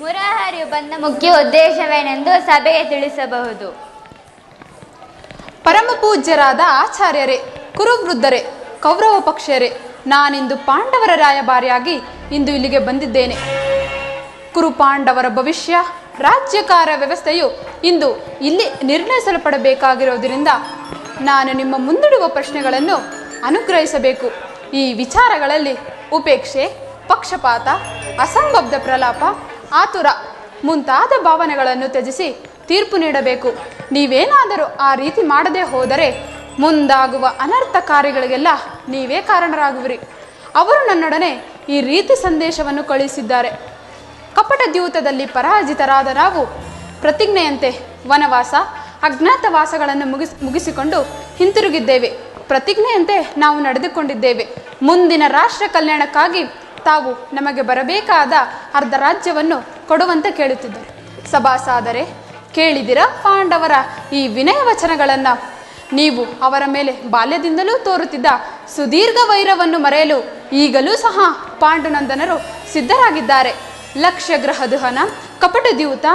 ಮುರಾರಿಯು ಬಂದ ಮುಖ್ಯ ಉದ್ದೇಶವೇನೆಂದು ಸಭೆಗೆ ತಿಳಿಸಬಹುದು? ಪರಮ ಪೂಜ್ಯರಾದ ಆಚಾರ್ಯರೇ, ಕುರುವೃದ್ಧರೇ, ಕೌರವ ಪಕ್ಷರೇ, ನಾನಿಂದು ಪಾಂಡವರ ರಾಯಭಾರಿಯಾಗಿ ಇಂದು ಇಲ್ಲಿಗೆ ಬಂದಿದ್ದೇನೆ. ಕುರು ಪಾಂಡವರ ಭವಿಷ್ಯ ರಾಜ್ಯಕಾರ ವ್ಯವಸ್ಥೆಯು ಇಂದು ಇಲ್ಲಿ ನಿರ್ಣಯಿಸಲ್ಪಡಬೇಕಾಗಿರುವುದರಿಂದ ನಾನು ನಿಮ್ಮ ಮುಂದಿಡುವ ಪ್ರಶ್ನೆಗಳನ್ನು ಅನುಗ್ರಹಿಸಬೇಕು. ಈ ವಿಚಾರಗಳಲ್ಲಿ ಉಪೇಕ್ಷೆ, ಪಕ್ಷಪಾತ, ಅಸಂಬದ್ಧ ಪ್ರಲಾಪ, ಆತುರ ಮುಂತಾದ ಭಾವನೆಗಳನ್ನು ತ್ಯಜಿಸಿ ತೀರ್ಪು ನೀಡಬೇಕು. ನೀವೇನಾದರೂ ಆ ರೀತಿ ಮಾಡದೆ ಹೋದರೆ ಮುಂದಾಗುವ ಅನರ್ಥ ಕಾರ್ಯಗಳಿಗೆಲ್ಲ ನೀವೇ ಕಾರಣರಾಗುವಿರಿ. ಅವರು ನನ್ನೊಡನೆ ಈ ರೀತಿ ಸಂದೇಶವನ್ನು ಕಳುಹಿಸಿದ್ದಾರೆ. ಕಪಟ ದ್ಯೂತದಲ್ಲಿ ಪರಾಜಿತರಾದ ನಾವು ಪ್ರತಿಜ್ಞೆಯಂತೆ ವನವಾಸ, ಅಜ್ಞಾತವಾಸಗಳನ್ನು ಮುಗಿಸಿಕೊಂಡು ಹಿಂತಿರುಗಿದ್ದೇವೆ. ಪ್ರತಿಜ್ಞೆಯಂತೆ ನಾವು ನಡೆದುಕೊಂಡಿದ್ದೇವೆ. ಮುಂದಿನ ರಾಷ್ಟ್ರ ಕಲ್ಯಾಣಕ್ಕಾಗಿ ತಾವು ನಮಗೆ ಬರಬೇಕಾದ ಅರ್ಧ ರಾಜ್ಯವನ್ನು ಕೊಡುವಂತೆ ಕೇಳುತ್ತಿದ್ದಾರೆ. ಸಭಾಸಾದರೆ ಕೇಳಿದಿರ ಪಾಂಡವರ ಈ ವಿನಯ ವಚನಗಳನ್ನು. ನೀವು ಅವರ ಮೇಲೆ ಬಾಲ್ಯದಿಂದಲೂ ತೋರುತ್ತಿದ್ದ ಸುದೀರ್ಘ ವೈರವನ್ನು ಮರೆಯಲು ಈಗಲೂ ಸಹ ಪಾಂಡುನಂದನರು ಸಿದ್ಧರಾಗಿದ್ದಾರೆ. ಲಕ್ಷ್ಯ ಗ್ರಹ ದಹನ, ಕಪಟ ದ್ಯೂತ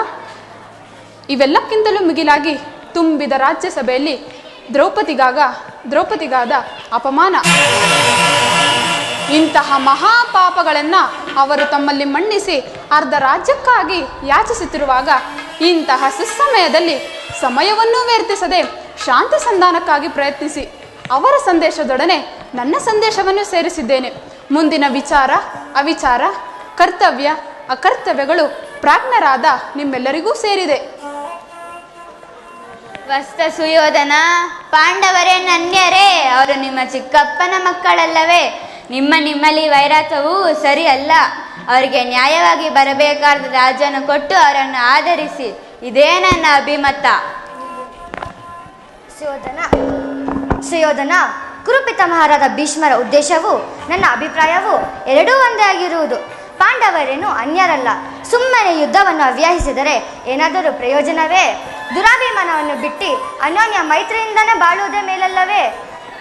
ಇವೆಲ್ಲಕ್ಕಿಂತಲೂ ಮಿಗಿಲಾಗಿ ತುಂಬಿದ ರಾಜ್ಯಸಭೆಯಲ್ಲಿ ದ್ರೌಪದಿಗಾದ ಅಪಮಾನ. ಇಂತಹ ಮಹಾಪಾಪಗಳನ್ನು ಅವರು ತಮ್ಮಲ್ಲಿ ಮನ್ನಿಸಿ ಅರ್ಧ ರಾಜ್ಯಕ್ಕಾಗಿ ಯಾಚಿಸುತ್ತಿರುವಾಗ ಇಂತಹ ಸುಸಮಯದಲ್ಲಿ ಸಮಯವನ್ನೂ ವ್ಯರ್ಥಿಸದೆ ಶಾಂತಿ ಸಂಧಾನಕ್ಕಾಗಿ ಪ್ರಯತ್ನಿಸಿ ಅವರ ಸಂದೇಶದೊಡನೆ ನನ್ನ ಸಂದೇಶವನ್ನು ಸೇರಿಸಿದ್ದೇನೆ. ಮುಂದಿನ ವಿಚಾರ, ಅವಿಚಾರ, ಕರ್ತವ್ಯ, ಅಕರ್ತವ್ಯಗಳು ಪ್ರಾಜ್ಞರಾದ ನಿಮ್ಮೆಲ್ಲರಿಗೂ ಸೇರಿದೆ. ವಸ್ತ ಸುಯೋಧನ, ಪಾಂಡವರೇ ನನ್ಯರೇ, ಅವರು ನಿಮ್ಮ ಚಿಕ್ಕಪ್ಪನ ಮಕ್ಕಳಲ್ಲವೇ? ನಿಮ್ಮಲ್ಲಿ ವೈರತ್ವವು ಸರಿ ಅಲ್ಲ. ಅವರಿಗೆ ನ್ಯಾಯವಾಗಿ ಬರಬೇಕಾದ ರಾಜ್ಯವನ್ನು ಕೊಟ್ಟು ಅವರನ್ನು ಆಧರಿಸಿ. ಇದೇ ನನ್ನ ಅಭಿಮತ. ಸುಯೋಧನ, ಕುರುಪಿತಾಮಹರಾದ ಭೀಷ್ಮರ ಉದ್ದೇಶವು ನನ್ನ ಅಭಿಪ್ರಾಯವು ಎರಡೂ ಒಂದೇ ಆಗಿರುವುದು. ಪಾಂಡವರೇನು ಅನ್ಯರಲ್ಲ. ಸುಮ್ಮನೆ ಯುದ್ಧವನ್ನು ಅವ್ಯಾಹಿಸಿದರೆ ಏನಾದರೂ ಪ್ರಯೋಜನವೇ? ದುರಾಭಿಮಾನವನ್ನು ಬಿಟ್ಟು ಅನ್ಯೋನ್ಯ ಮೈತ್ರಿಯಿಂದನೇ ಬಾಳುವುದೇ ಮೇಲಲ್ಲವೇ?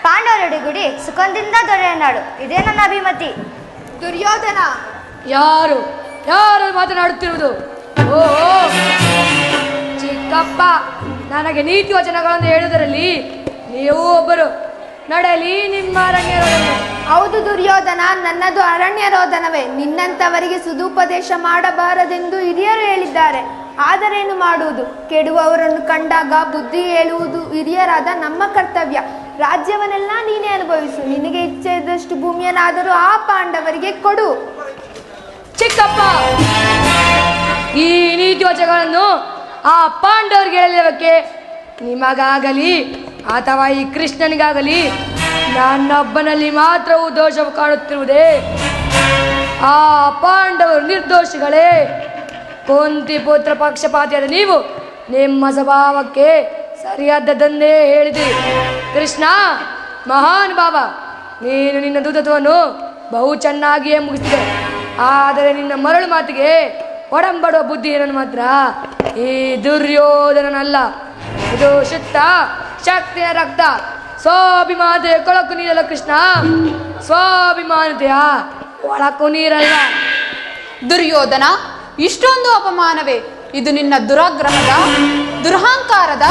ಪಾಂಡವರೊಡಗೂಡಿ ಸುಖದಿಂದ ದೊರೆಯನಾಡು. ಇದೇ ನನ್ನ ಅಭಿಮತಿ. ದುರ್ಯೋಧನ, ಯಾರು ಮಾತನಾಡುತ್ತಿರುವುದು? ಓ ಚಿಕ್ಕಪ್ಪ, ನನಗೆ ನೀತಿ ವಚನಗಳನ್ನು ಹೇಳುವುದರಲ್ಲಿ ನೀವು ಒಬ್ಬರು. ನಡೆಯಲಿ ನಿಮ್ಮ ಅರಣ್ಯರೋಧನ. ಹೌದು ದುರ್ಯೋಧನ, ನನ್ನದು ಅರಣ್ಯರೋಧನವೇ. ನಿನ್ನಂಥವರಿಗೆ ಸುದುಪದೇಶ ಮಾಡಬಾರದೆಂದು ಹಿರಿಯರು ಹೇಳಿದ್ದಾರೆ. ಆದರೇನು ಮಾಡುವುದು? ಕೆಡುವವರನ್ನು ಕಂಡಾಗ ಬುದ್ಧಿ ಹೇಳುವುದು ಹಿರಿಯರಾದ ನಮ್ಮ ಕರ್ತವ್ಯ. ರಾಜ್ಯವನ್ನೆಲ್ಲ ನೀನೇ ಅನುಭವಿಸು. ನಿನಗೆ ಇಚ್ಛೆ ಇದ್ದಷ್ಟು ಭೂಮಿಯನ್ನಾದರೂ ಆ ಪಾಂಡವರಿಗೆ ಕೊಡು. ಚಿಕ್ಕಪ್ಪ, ಈ ನೀತಿ ವಚನಗಳನ್ನು ಆ ಪಾಂಡವರಿಗೆ ಹೇಳಲಿಕ್ಕೆ ನಿಮಗಾಗಲಿ ಅಥವಾ ಈ ಕೃಷ್ಣನಿಗಾಗಲಿ ನನ್ನೊಬ್ಬನಲ್ಲಿ ಮಾತ್ರವೂ ದೋಷವು ಕಾಣುತ್ತಿರುವುದೇ? ಆ ಪಾಂಡವರು ನಿರ್ದೋಷಿಗಳೇ. ಕುಂತಿ ಪುತ್ರ ಪಕ್ಷಪಾತಿಯಾದ ನೀವು ನಿಮ್ಮ ಸ್ವಭಾವಕ್ಕೆ ಸರಿಯಾದದ್ದನ್ನೇ ಹೇಳಿದಿರಿ. ಕೃಷ್ಣ ಮಹಾನುಭಾವ, ನೀನು ನಿನ್ನ ದೂತತ್ವವನ್ನು ಬಹು ಚೆನ್ನಾಗಿಯೇ ಮುಗಿಸಿದೆ. ಆದರೆ ನಿನ್ನ ಮರಳು ಮಾತಿಗೆ ಒಡಂಬಡುವ ಬುದ್ಧಿ ಏನನ್ನು ಮಾತ್ರ ಈ ದುರ್ಯೋಧನನಲ್ಲ. ಇದು ಶುದ್ಧ ಶಕ್ತಿಯ ರಕ್ತ. ಸ್ವಾಭಿಮಾನತೆಯ ಕೊಳಕು ನೀರಲ್ಲ ಕೃಷ್ಣ, ಸ್ವಾಭಿಮಾನತೆಯ ಕೊಳಕು ನೀರಲ್ಲ. ದುರ್ಯೋಧನ, ಇಷ್ಟೊಂದು ಅಪಮಾನವೇ? ಇದು ನಿನ್ನ ದುರಾಗ್ರಹದ, ದುರಹಂಕಾರದ,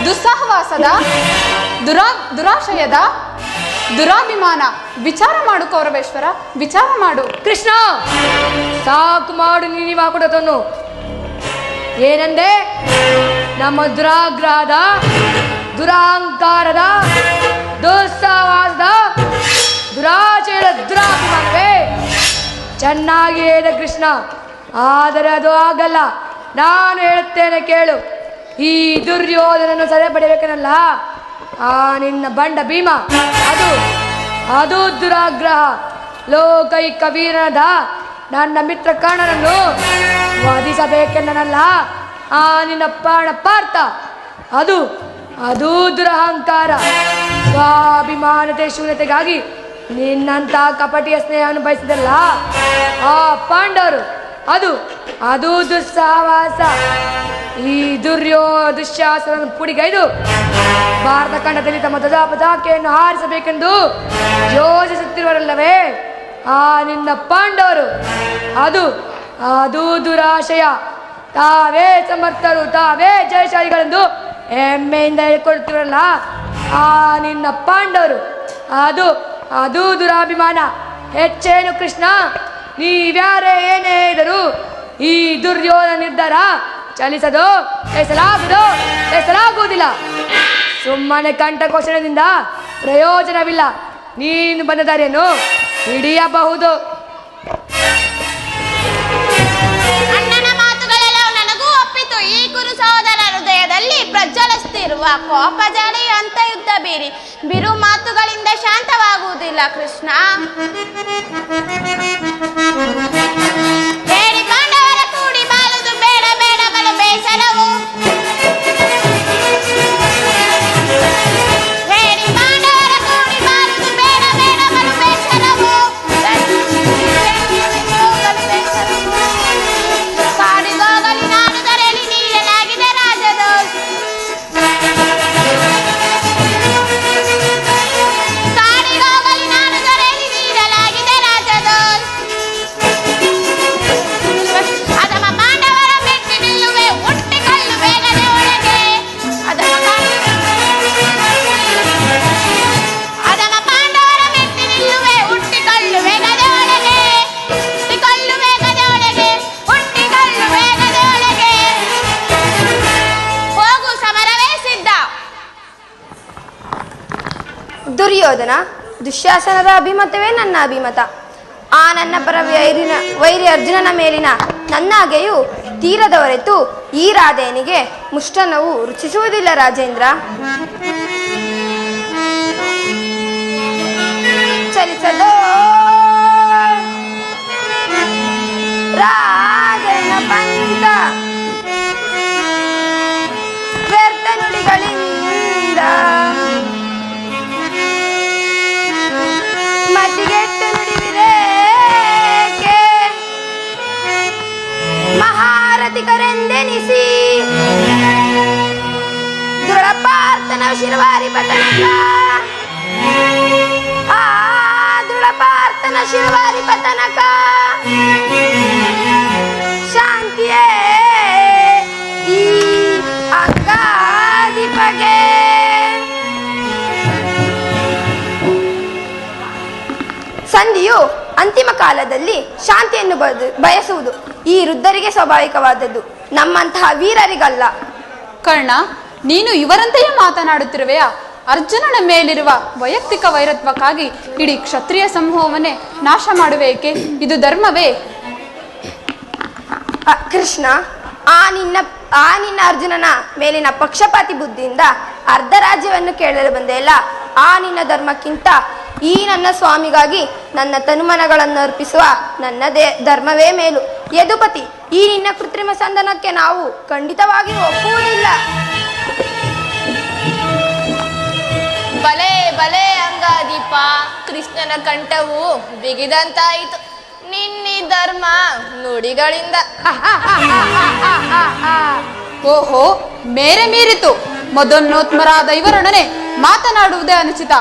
ದುಸ್ಸಹವಾಸದ, ದುರಾಶಯದ, ದುರಾಭಿಮಾನ. ವಿಚಾರ ಮಾಡು ಕೌರವೇಶ್ವರ, ವಿಚಾರ ಮಾಡು. ಕೃಷ್ಣ, ಸಾಕು ಮಾಡು ನೀನು ಕೊಡತನು. ಏನಂದೆ? ನಮ್ಮ ದುರಾಗ್ರಹದ, ದುರಹಂಕಾರದ, ದುಸ್ಸಹವಾಸದ, ದುರಾಶಯದ ದುರಾಭಿಮಾನವೇ? ಚೆನ್ನಾಗಿ ಹೇಳಿದ ಕೃಷ್ಣ, ಆದರೆ ಅದು ಆಗಲ್ಲ. ನಾನು ಹೇಳುತ್ತೇನೆ ಕೇಳು. ಈ ದುರ್ಯೋಧನನ್ನು ಸದೆ ಪಡೆಯಬೇಕನಲ್ಲ, ಆ ನಿನ್ನ ಬಂಡ ಭೀಮ, ಅದು ದುರಾಗ್ರಹ. ಲೋಕೈಕ ವೀರನಾದ ನನ್ನ ಮಿತ್ರ ಕರ್ಣನನ್ನು ವಧಿಸಬೇಕೆನ್ನಲ್ಲ, ಆ ನಿನ್ನ ಪ್ರಾಣ ಪಾರ್ಥ, ಅದು ದುರಹಂಕಾರ. ಸ್ವಾಭಿಮಾನತೆ ಶೂನ್ಯತೆಗಾಗಿ ನಿನ್ನಂತ ಕಪಟಿಯ ಸ್ನೇಹವನ್ನು ಬಯಸಿದಲ್ಲ ಆ ಪಾಂಡವರು, ಅದು ದುಸ್ಸಹವಾಸ. ಈ ದುಶ್ಯಾಸನವನ್ನು ಪುಡಿಗೈದು ಭಾರತ ಖಂಡದಲ್ಲಿ ತಮ್ಮ ಧ್ವಜ ಪತಾಕೆಯನ್ನು ಹಾರಿಸಬೇಕೆಂದು ಯೋಚಿಸುತ್ತಿರುವರಲ್ಲವೇ ಆ ನಿನ್ನ ಪಾಂಡವರು, ಅದು ದುರಾಶಯ. ತಾವೇ ಸಮರ್ಥರು, ತಾವೇ ಜಯಶಾಲಿಗಳೆಂದು ಹೆಮ್ಮೆಯಿಂದ ಹೇಳ್ಕೊಡ್ತಿರಲ್ಲ ಆ ನಿನ್ನ ಪಾಂಡವರು, ಅದು ಅದು ದುರಾಭಿಮಾನ. ಹೆಚ್ಚೇನು ಕೃಷ್ಣ, ನೀವ್ಯಾರೇ ಏನೇ ಇದ್ದರೂ ಈ ದುರ್ಯೋಧನ ನಿರ್ಧಾರ ಚಲಿಸಲಾಗುವುದಿಲ್ಲ. ಸುಮ್ಮನೆ ಕಂಠಘೋಷಣೆಯಿಂದ ಪ್ರಯೋಜನವಿಲ್ಲ. ನೀನು ಬಂದ ದಾರಿಯನ್ನು ಹಿಡಿಯಬಹುದು. ಅಣ್ಣನ ಮಾತುಗಳೆಲ್ಲವೂ ನನಗೂ ಒಪ್ಪಿತು. ಈ ಕುರು ಸಹೋದರ ಹೃದಯದಲ್ಲಿ ಪ್ರಜ್ವಲಿಸುತ್ತಿರುವ ಕೋಪಜಾಡಿ ಅಂತ ಯುದ್ಧ ಬಿರು ಮಾತುಗಳಿಂದ ಶಾಂತವಾಗುವುದಿಲ್ಲ ಕೃಷ್ಣ. ಹೇಳಿ ಪಾಂಡವರ ಕೂಡಿ ಬಾಳುದು ಬೇಡ ಬೇಡ ಬಲು ಬೇಸರವು. ಹೇಳಿ ಪಾಂಡವರ ಕೂಡಿ ಬಾಳುದು ಬೇಡ ಬೇಡ ಬಲು ಬೇಸರವು. ಕಾಡಿಗೋಗಲಿ ನಾಡು ದರೆಯಲ್ಲಿ ನೀಡಲಾಗಿದೆ ರಾಜದೋಷ. ಕಾಡಿಗೋಗಲಿ ನಾಡು ದರೆಯಲ್ಲಿ ನೀಡಲಾಗಿದೆ ರಾಜದೋಷ. ಅದಮ ಪಾಂಡವರ ಮೆಟ್ಟಿ ನಿಲ್ಲುವೆ ಹುಟ್ಟಿಕೊಳ್ಳು ಬೇಗನೆ ಒಳಗೆ. ಅದಮ ಪಾಂಡವರ ಮೆಟ್ಟಿ ನಿಲ್ಲುವೆ ಹುಟ್ಟಿಕೊಳ್ಳು ಬೇಗನೆ ಒಳಗೆ. ಹುಟ್ಟಿಕೊಳ್ಳು ಬೇಗನೆ ಒಳಗೆ, ಹುಟ್ಟಿಕೊಳ್ಳು ಬೇಗನೆ ಒಳಗೆ. ಹೋಗು, ಸಮರವೇ ಸಿದ್ಧ. ದುರ್ಯೋಧನ, ದುಶ್ಯಾಸನರ ಅಭಿಮತವೇ ನನ್ನ ಅಭಿಮತ. ಆ ನನ್ನ ಪರ ವೈರಿ ಅರ್ಜುನನ ಮೇಲಿನ ನನ್ನಾಗೆಯು ತೀರದ ಹೊರತು ಈ ರಾಧೆಯನಿಗೆ ಮುಷ್ಟನವು ರುಚಿಸುವುದಿಲ್ಲ ರಾಜೇಂದ್ರ. ಚಲಿಸದೋ ರಾಧೆಯ ಪಂಥ ವ್ಯರ್ಥ ನುಡಿಗಳಿಂದ ಮತಿಗೆಟ್ಟು ನುಡಿವಿರೇಕೆ ಮಹಾರಥಿಕರೆಂದೆನಿಸಿ ದೃಢಪಾರ್ಥನ ಶಿರವಾರಿ ಪತನಕ. ಆ ದೃಢಪಾರ್ಥನ ಶಿರವಾರಿ ಪತನಕ ಶಾಂತಿಯೇ ಈ ಅಂಗಾಧಿಪಗೆ. ಸಂಧಿಯು ಅಂತಿಮ ಕಾಲದಲ್ಲಿ ಶಾಂತಿಯನ್ನು ಬಯಸುವುದು ಈ ವೃದ್ಧರಿಗೆ ಸ್ವಾಭಾವಿಕವಾದದ್ದು, ನಮ್ಮಂತಹ ವೀರರಿಗಲ್ಲ. ಕರ್ಣ, ನೀನು ಇವರಂತೆಯೇ ಮಾತನಾಡುತ್ತಿರುವೆಯಾ? ಅರ್ಜುನನ ಮೇಲಿರುವ ವೈಯಕ್ತಿಕ ವೈರತ್ವಕ್ಕಾಗಿ ಇಡೀ ಕ್ಷತ್ರಿಯ ಸಮೂಹವನ್ನೇ ನಾಶ ಮಾಡುವೇಕೆ? ಇದು ಧರ್ಮವೇ? ಕೃಷ್ಣ, ಆ ನಿನ್ನ ಅರ್ಜುನನ ಮೇಲಿನ ಪಕ್ಷಪಾತಿ ಬುದ್ಧಿಯಿಂದ ಅರ್ಧ ರಾಜ್ಯವನ್ನು ಕೇಳಲು ಬಂದೆಯಲ್ಲ. ಆ ನಿನ್ನ ಧರ್ಮಕ್ಕಿಂತ ಈ ನನ್ನ ಸ್ವಾಮಿಗಾಗಿ ನನ್ನ ತನುಮನಗಳನ್ನು ಅರ್ಪಿಸುವ ನನ್ನ ಧರ್ಮವೇ ಮೇಲು. ಯದುಪತಿ, ಈ ನಿನ್ನ ಕೃತ್ರಿಮ ಸಂಧಾನಕ್ಕೆ ನಾವು ಖಂಡಿತವಾಗಿ ಒಪ್ಪುವುದಿಲ್ಲ. ಬಲೆ ಬಲೆ ಅಂಗಾದೀಪ, ಕೃಷ್ಣನ ಕಂಠವು ಬಿಗಿದಂತಾಯಿತು ನಿನ್ನಿ ಧರ್ಮ ನುಡಿಗಳಿಂದ. ಓಹೋ, ಮೇರೆ ಮೀರಿತು. ಮದೋನ್ನೋತ್ಮರಾದ ಇವರೊಡನೆ ಮಾತನಾಡುವುದೇ ಅನುಚಿತ.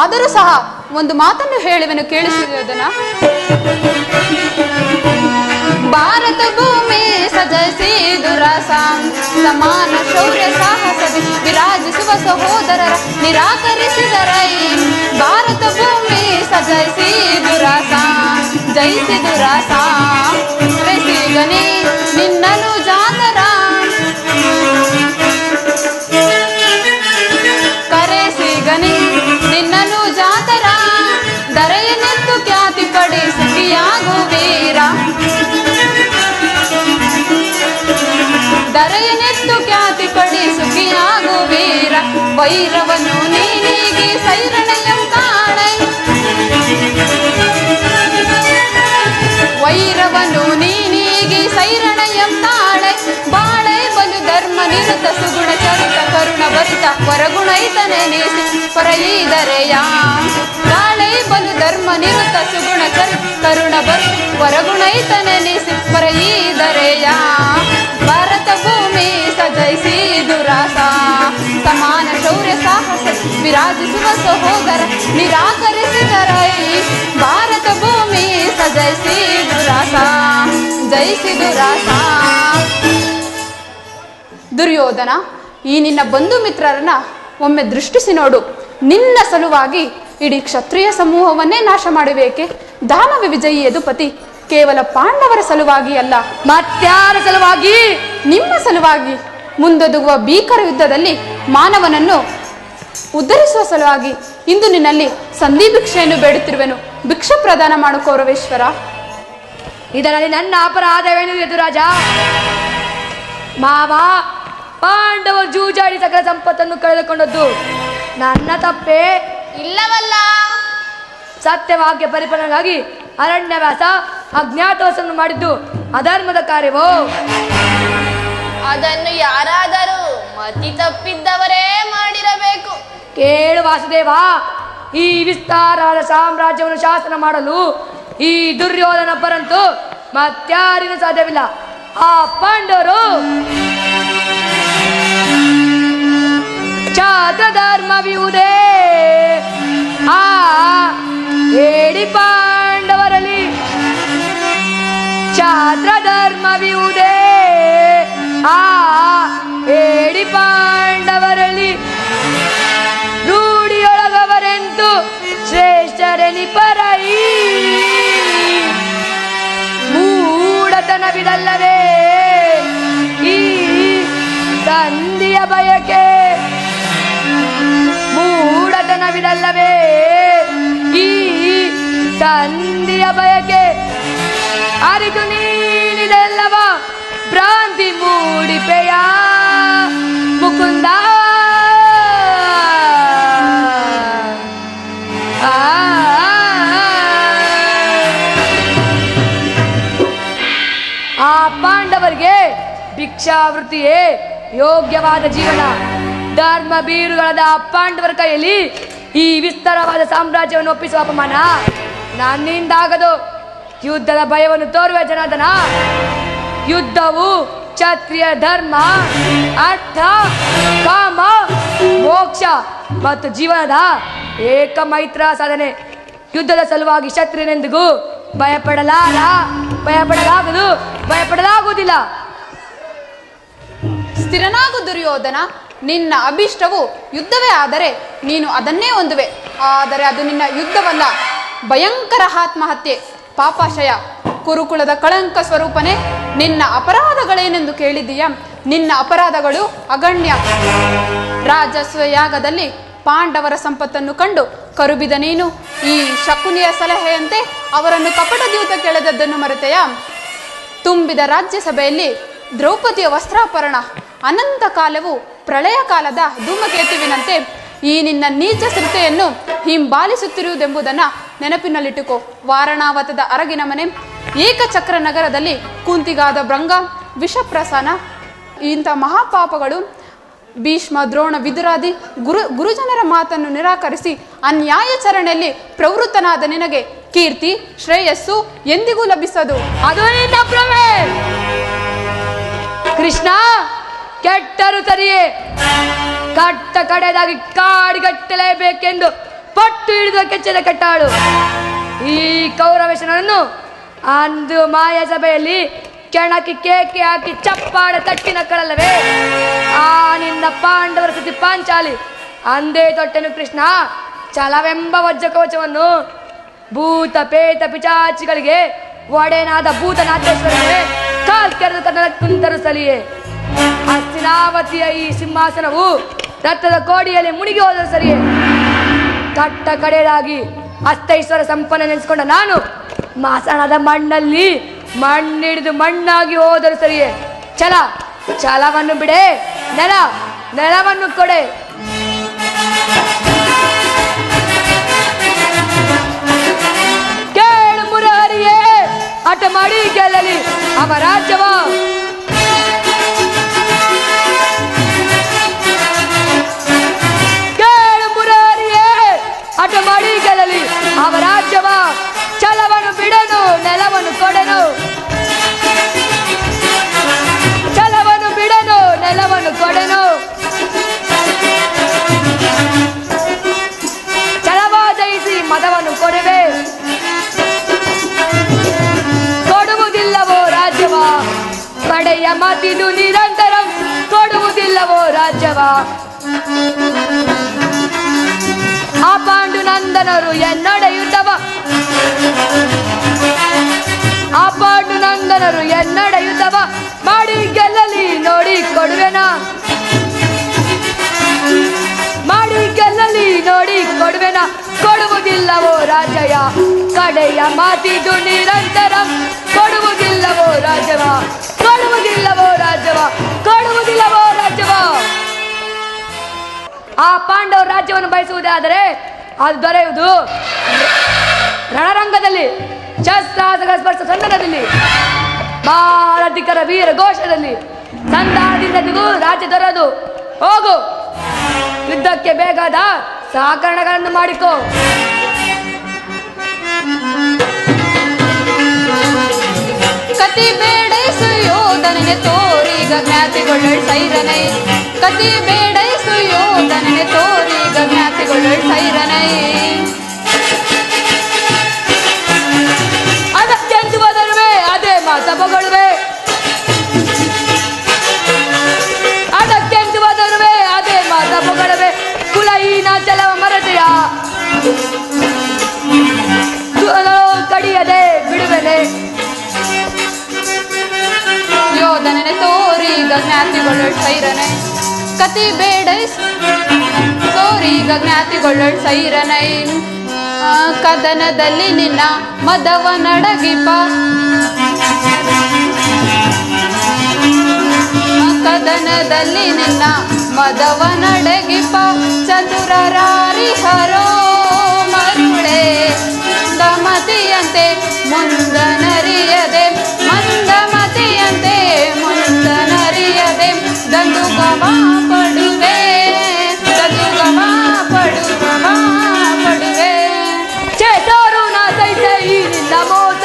ಆದರೂ ಸಹ ಒಂದು ಮಾತನ್ನು ಹೇಳುವೆನು, ಕೇಳಿಸುವುದನ. ಭಾರತ ಭೂಮಿ ಸಜಯಿಸಿ ದುರಾಸ ಸಮಾನ ಶೌರ್ಯ ಸಾಹಸದಿ ವಿರಾಜಿಸುವ ಸಹೋದರರ ನಿರಾಕರಿಸಿದರೈ. ಭಾರತ ಭೂಮಿ ಸಜಯಿಸಿ ದುರಾಸ ಜಯಿಸಿ ದುರಾಸ ರೆಸಿಗನಿ ನಿನ್ನನು ಜಾತರ ಕರೆಸಿಗನಿ ನಿನ್ನನು ಜಾತರ ದರೆಯನೆತ್ತು ಖ್ಯಾತಿ ಪಡಿ ಸುಖಿಯಾಗು ವೀರ. ದರೆಯನೆತ್ತು ಖ್ಯಾತಿ ಪಡಿ ಸುಖಿಯಾಗು ವೀರ. ವೈರವನು ನೀನಿಗೆ ಸೈರಣೆಯಂ ಕಾಣೈ. ವೈರವನು ನೀನಿಗೆ ಸೈರಣೆಯಂ ತಾಳೈ. ಬಾಳೈ ಬಲು ಧರ್ಮ ನಿರತ ಸುಗುಣ ಚರಿತ ಕರುಣ ಭರಿತ ಹೊರಗುಣೈತನೆನಿಸಿ ಪರಯಿದರೆಯ. ಬಾಳೈ ಬಲು ಧರ್ಮ ನಿರತ ಸುಗುಣ ಚರಿತ ಕರುಣ ಭರಿತ ಹೊರಗುಣೈತನೆನಿಸಿ ಪರಯಿದರೆಯ. ಭಾರತ ಭೂಮಿ ಸಜಯಿಸಿ ದುರಾಸ ಸಮಾನ ಶೌರ್ಯ ಸಾಹಸ ವಿರಾಜಿಸುವ ಸಹೋದರ ನಿರಾಕರಿಸಿದರೈ. ಭಾರತ ಭೂಮಿ ಸಜಯಿಸಿ ದುರಾಸ ಜಯಿಸಿದು ರಾಸ. ದುರ್ಯೋಧನ, ಈ ನಿನ್ನ ಬಂಧು ಮಿತ್ರರನ್ನ ಒಮ್ಮೆ ದೃಷ್ಟಿಸಿ ನೋಡು. ನಿನ್ನ ಸಲುವಾಗಿ ಇಡೀ ಕ್ಷತ್ರಿಯ ಸಮೂಹವನ್ನೇ ನಾಶ ಮಾಡಬೇಕೆ? ದಾನವ ವಿಜಯಿ ಯದುಪತಿ ಕೇವಲ ಪಾಂಡವರ ಸಲುವಾಗಿ ಅಲ್ಲ, ಮತ್ಯಾರ ಸಲುವಾಗಿ? ನಿಮ್ಮ ಸಲುವಾಗಿ. ಮುಂದೊದಗುವ ಭೀಕರ ಯುದ್ಧದಲ್ಲಿ ಮಾನವನನ್ನು ಉದ್ಧರಿಸುವ ಸಲುವಾಗಿ ಇಂದು ನಿನ್ನಲ್ಲಿ ಸಂಧಿ ಭಿಕ್ಷೆಯನ್ನು ಬೇಡುತ್ತಿರುವೆನು. ಭಿಕ್ಷೆ ಪ್ರದಾನ ಮಾಡು ಕೌರವೇಶ್ವರ. ಇದರಲ್ಲಿ ನನ್ನ ಅಪರಾಧವೇನು ಯದುರಾಜ? ಮಾವ, ಪಾಂಡವರು ಜೂಜಾಡಿ ಸಕಲ ಸಂಪತ್ತನ್ನು ಕಳೆದುಕೊಂಡದ್ದು ನನ್ನ ತಪ್ಪೇ ಇಲ್ಲವಲ್ಲ. ಸತ್ಯವಾಕ್ಯ ಪರಿಪಾಲನೆಗಾಗಿ ಅರಣ್ಯವಾಸ ಅಜ್ಞಾತವಾಸವನ್ನು ಮಾಡಿದ್ದು ಅಧರ್ಮದ ಕಾರ್ಯವೋ? ಅದನ್ನು ಯಾರಾದರೂ ಮತಿ ತಪ್ಪಿದ್ದವರೇ ಮಾಡಿರಬೇಕು. ಕೇಳು ವಾಸುದೇವ, ಈ ವಿಸ್ತಾರವಾದ ಸಾಮ್ರಾಜ್ಯವನ್ನು ಶಾಸನ ಮಾಡಲು ಈ ದುರ್ಯೋಧನೊಬ್ಬರಂತೂ ಮತ್ಯಾರಿಗೂ ಸಾಧ್ಯವಿಲ್ಲ. ಆ ಪಾಂಡವರು ಚಾತ್ರ ಧರ್ಮವಿಯುವುದೇ ಆ ಹೇಳಿ ಪಾಂಡವರಲ್ಲಿ ಚಾತ್ರ ಧರ್ಮವಿಯುವುದೇ ಆ ಹೇಳಿ ಪಾಂಡವರಲ್ಲಿ ರೂಢಿಯೊಳಗವರೆಂದು ಶ್ರೇಷ್ಠರೆನಿಪರೈ ಮೂಢತನವಿದಲ್ಲವೇ ಈ ಸಂಧಿಯ ಬಯಕೆ? ಮೂಢತನವಿದಲ್ಲವೇ ಈ ಸಂಧಿಯ ಬಯಕೆ? ಅರಿತು ನೀನಿದೆಲ್ಲವ ಭ್ರಾಂತಿ ಮೂಡಿಪೆಯ ಮುಕುಂದ. ಆ ಪಾಂಡವರಿಗೆ ಭಿಕ್ಷಾವೃತ್ತಿಯೇ ಯೋಗ್ಯವಾದ ಜೀವನ. ಧರ್ಮ ಬೀರುಗಳಾದ ಆ ಪಾಂಡವರ ಕೈಯಲ್ಲಿ ಈ ವಿಸ್ತಾರವಾದ ಸಾಮ್ರಾಜ್ಯವನ್ನು ಒಪ್ಪಿಸುವ ಅಪಮಾನ ನನ್ನಿಂದಾಗದು. ಯುದ್ಧದ ಭಯವನ್ನು ತೋರುವ ಜನಾರ್ದನ, ಯುದ್ಧವು ಕ್ಷತ್ರಿಯ ಧರ್ಮ, ಅರ್ಥ, ಕಾಮ, ಮೋಕ್ಷ ಮತ್ತು ಜೀವನದ ಏಕಮೈತ್ರ ಸಾಧನೆ. ಯುದ್ಧದ ಸಲುವಾಗಿ ಕ್ಷತ್ರಿಯನೆಂದಿಗೂ ಭಯಪಡಲಾಗುವುದಿಲ್ಲ. ಸ್ಥಿರನಾಗು ದುರ್ಯೋಧನ. ನಿನ್ನ ಅಭಿಷ್ಟವು ಯುದ್ಧವೇ ಆದರೆ ನೀನು ಅದನ್ನೇ ಹೊಂದುವೆ. ಆದರೆ ಅದು ನಿನ್ನ ಯುದ್ಧವಲ್ಲ, ಭಯಂಕರ ಆತ್ಮಹತ್ಯೆ, ಪಾಪಾಶಯ, ಕುರುಕುಲದ ಕಳಂಕ ಸ್ವರೂಪನೇ. ನಿನ್ನ ಅಪರಾಧಗಳೇನೆಂದು ಕೇಳಿದೀಯ? ನಿನ್ನ ಅಪರಾಧಗಳು ಅಗಣ್ಯ. ರಾಜಸ್ವ ಯಾಗದಲ್ಲಿ ಪಾಂಡವರ ಸಂಪತ್ತನ್ನು ಕಂಡು ಕರುಬಿದ ನೀನು ಈ ಶಕುನಿಯ ಸಲಹೆಯಂತೆ ಅವರನ್ನು ಕಪಟ ದ್ಯೂತ ಕೆಳೆದದ್ದನ್ನು ಮರೆತೆಯ? ತುಂಬಿದ ರಾಜ್ಯಸಭೆಯಲ್ಲಿ ದ್ರೌಪದಿಯ ವಸ್ತ್ರಾಪರಣ ಅನಂತ ಕಾಲವು ಪ್ರಳಯ ಕಾಲದ ಧೂಮಕೇತುವಿನಂತೆ ಈ ನಿನ್ನ ನೀಚ ಶ್ರುತೆಯನ್ನು ಹಿಂಬಾಲಿಸುತ್ತಿರುವುದೆಂಬುದನ್ನು ನೆನಪಿನಲ್ಲಿಟ್ಟುಕೋ. ವಾರಣಾವತದ ಅರಗಿನ ಮನೆ, ಏಕಚಕ್ರ ನಗರದಲ್ಲಿ ಕುಂತಿಗಾದ ಭೃಂಗ, ವಿಷಪ್ರಸನ, ಇಂಥ ಮಹಾಪಾಪಗಳು ಭೀಷ್ಮ, ದ್ರೋಣ, ವಿದುರಾದಿ ಗುರುಜನರ ಮಾತನ್ನು ನಿರಾಕರಿಸಿ ಅನ್ಯಾಯಾಚರಣೆಯಲ್ಲಿ ಪ್ರವೃತ್ತನಾದ ನಿನಗೆ ಕೀರ್ತಿ, ಶ್ರೇಯಸ್ಸು ಎಂದಿಗೂ ಲಭಿಸದು. ಅದು ನಿನ್ನ ಭ್ರಮೆ ಕೃಷ್ಣ. ಕೆಟ್ಟರು ಸರಿಯೇ, ಕಟ್ಟ ಕಡೆದಾಗಿ ಕಾಡಿಗಟ್ಟಲೇಬೇಕೆಂದು ಪಟ್ಟು ಹಿಡಿದು ಕೆಚ್ಚದ ಕೆಟ್ಟಾಳು ಈ ಕೌರವೇಶನನ್ನು ಅಂದು ಮಾಯ ಸಭೆಯಲ್ಲಿ ಕೆಣಕಿ ಕೇಕೆ ಹಾಕಿ ಚಪ್ಪಾಳೆ ತಟ್ಟಿನ ಕಳಲ್ಲವೇ ಆ ನಿನ್ನ ಪಾಂಡವರ ಸ್ಥಿತಿ ಪಾಂಚಾಲಿ. ಅಂದೇ ತೊಟ್ಟೆನು ಕೃಷ್ಣ ಛಲವೆಂಬ ವಜ್ರ ಕವಚವನ್ನು. ಭೂತ ಪೇತ ಪಿಚಾಚಿಗಳಿಗೆ ಒಡೆನಾದ ಭೂತನಾಥೇಶ್ವರನೇ ಕಾಲ್ಕೆರೆದು ಕನ್ನಡ ಕುಂತರು ಸಲಿಯೇ. ಹಸ್ತಿನಾವತಿಯ ಈ ಸಿಂಹಾಸನವು ರಕ್ತದ ಕೋಡಿಯಲ್ಲಿ ಮುಳುಗಿ ಹೋದರೂ ಸರಿಯೇ. ಕಟ್ಟ ಕಡೆಯಾಗಿ ಹಸ್ತೈಶ್ವರ ಸಂಪನ್ನ ನೆನೆಸಿಕೊಂಡ ನಾನು ಮಾಸಣದ ಮಣ್ಣಲ್ಲಿ ಮಣ್ಣಿಡಿದು ಮಣ್ಣಾಗಿ ಹೋದರೂ ಸರಿಯೇ. ಛಲವನ್ನು ಬಿಡೆ, ನೆಲವನ್ನು ಕೊಡೆ. ಕೇಳು ಮುರಾರಿಯೇ, ಹಠ ಮಾಡಿ ಗೆಲ್ಲಲಿ ಅವ ರಾಜ್ಯವ. ಕೇಳು ಮುರಾರಿಯೇ, ಹಠ ಮಾಡಿ ಗೆಲ್ಲಲಿ ಅವ ರಾಜ್ಯವ. ಛಲವನ್ನು ಬಿಡನು, ನೆಲವನ್ನು ಕೊಡೆನು. ಛಲವನ್ನು ಬಿಡನು, ನೆಲವನ್ನು ಕೊಡೆನು. ಛಲವ ಜಯಿಸಿ ಮದವನ್ನು ಕೊಡುವೆ. ಕೊಡುವುದಿಲ್ಲವೋ ರಾಜ್ಯವ. ಕಡೆಯ ಮಾತಿದು ನಿರಂತರ ಕೊಡುವುದಿಲ್ಲವೋ ರಾಜ್ಯವ. ಆ ಪಾಂಡುನಂದನರು ಎನ್ನಡೆಯುತ್ತವ, ಆ ಪಾಂಡುನಂದನರು ಎನ್ನಡೆಯುತ್ತವ ಮಾಡಿ ಗೆಲ್ಲಲಿ ನೋಡಿ ಕೊಡುವೆನ, ಮಾಡಿ ಗೆಲ್ಲಲಿ ನೋಡಿ ಕೊಡುವೆನ ಕೊಡುವುದಿಲ್ಲವೋ ರಾಜಯ. ಕಡೆಯ ಮಾತಿದು ನಿರಂತರ ಕೊಡುವುದಿಲ್ಲವೋ ರಾಜವ, ಕೊಡುವುದಿಲ್ಲವೋ ರಾಜವ, ಕೊಡುವುದಿಲ್ಲವೋ ರಾಜವ. ಆ ಪಾಂಡವ ರಾಜ್ಯವನ್ನು ಬಯಸುವುದಾದರೆ ಅದು ದೊರೆಯುವುದು ರಣರಂಗದಲ್ಲಿ, ಶಸ್ತ್ರಾಸ್ತ್ರಗಳ ಸ್ಪರ್ಶ ಸಂದರ್ಭದಲ್ಲಿ, ಮಾರಧಿಕರ ವೀರ ಘೋಷದಲ್ಲಿ. ಸಂಧಾನದಿಂದಲೂ ರಾಜ್ಯ ದೊರೆಯದು. ಹೋಗು, ಯುದ್ಧಕ್ಕೆ ಬೇಕಾದ ಸಹಕರಣಗಳನ್ನು ಮಾಡಿಕೋ. ಕತಿ ಬೇಡೈಸು ಯೋಧನೆ ತೋರೀಗ ಜ್ಞಾತಿಗೊಳ್ಳಳ್ ಸೈರನೈ, ಕತಿ ಬೇಡೈಸು ಯೋಧನೆ ತೋರೀಗ ಜ್ಞಾತಿಗೊಳ್ಳಳ್ ಸೈರನೈ. ಅದಕ್ಕೆಂದು ಬದರುವೆ ಅದೇ ಮಾತ ಬಗಳುವೆ, ಅದಕ್ಕೆಂದು ಬದರುವೆ ಅದೇ ಮಾತ ಬಗಳುವೆ. ಕುಲಹೀನ ಚಲವ ಮರತೆಯ ಕಡಿಯದೆ ಬಿಡುವೆನೆ. ಯೋಧನೆ ತೋರೀಗ ಜ್ಞಾತಿಗೊಳ್ಳಳ್ ಸೈರನೈ, ಕತಿ ಬೇಡೈಸ್ ತೋರೀಗ ಜ್ಞಾತಿಗೊಳ್ಳಳ್ ಸೈರನೈ. ಕದನದಲ್ಲಿ ನಿನ್ನ ಮದವ ನಡಗಿಪ, ಕದನದಲ್ಲಿ ನಿನ್ನ ಮದವ ನಡಗಿಪ. ಚತುರರಾರಿಹರೋ ಮರುಳೆ ಮಂದಮತಿಯಂತೆ ಮುಂದನರಿಯದೆ, ಮಂದಮತಿಯಂತೆ ಮುಂದನರಿಯದೆ. ಗಂದುಗವ ಪಡುವೆ, ಗಂದುಗವ ಪಡುವ ಪಡುವೆ. ಚೇತೋರು ನಾ ಸೈತೆ ಈ ನಿನ್ನ ಮೋಸ,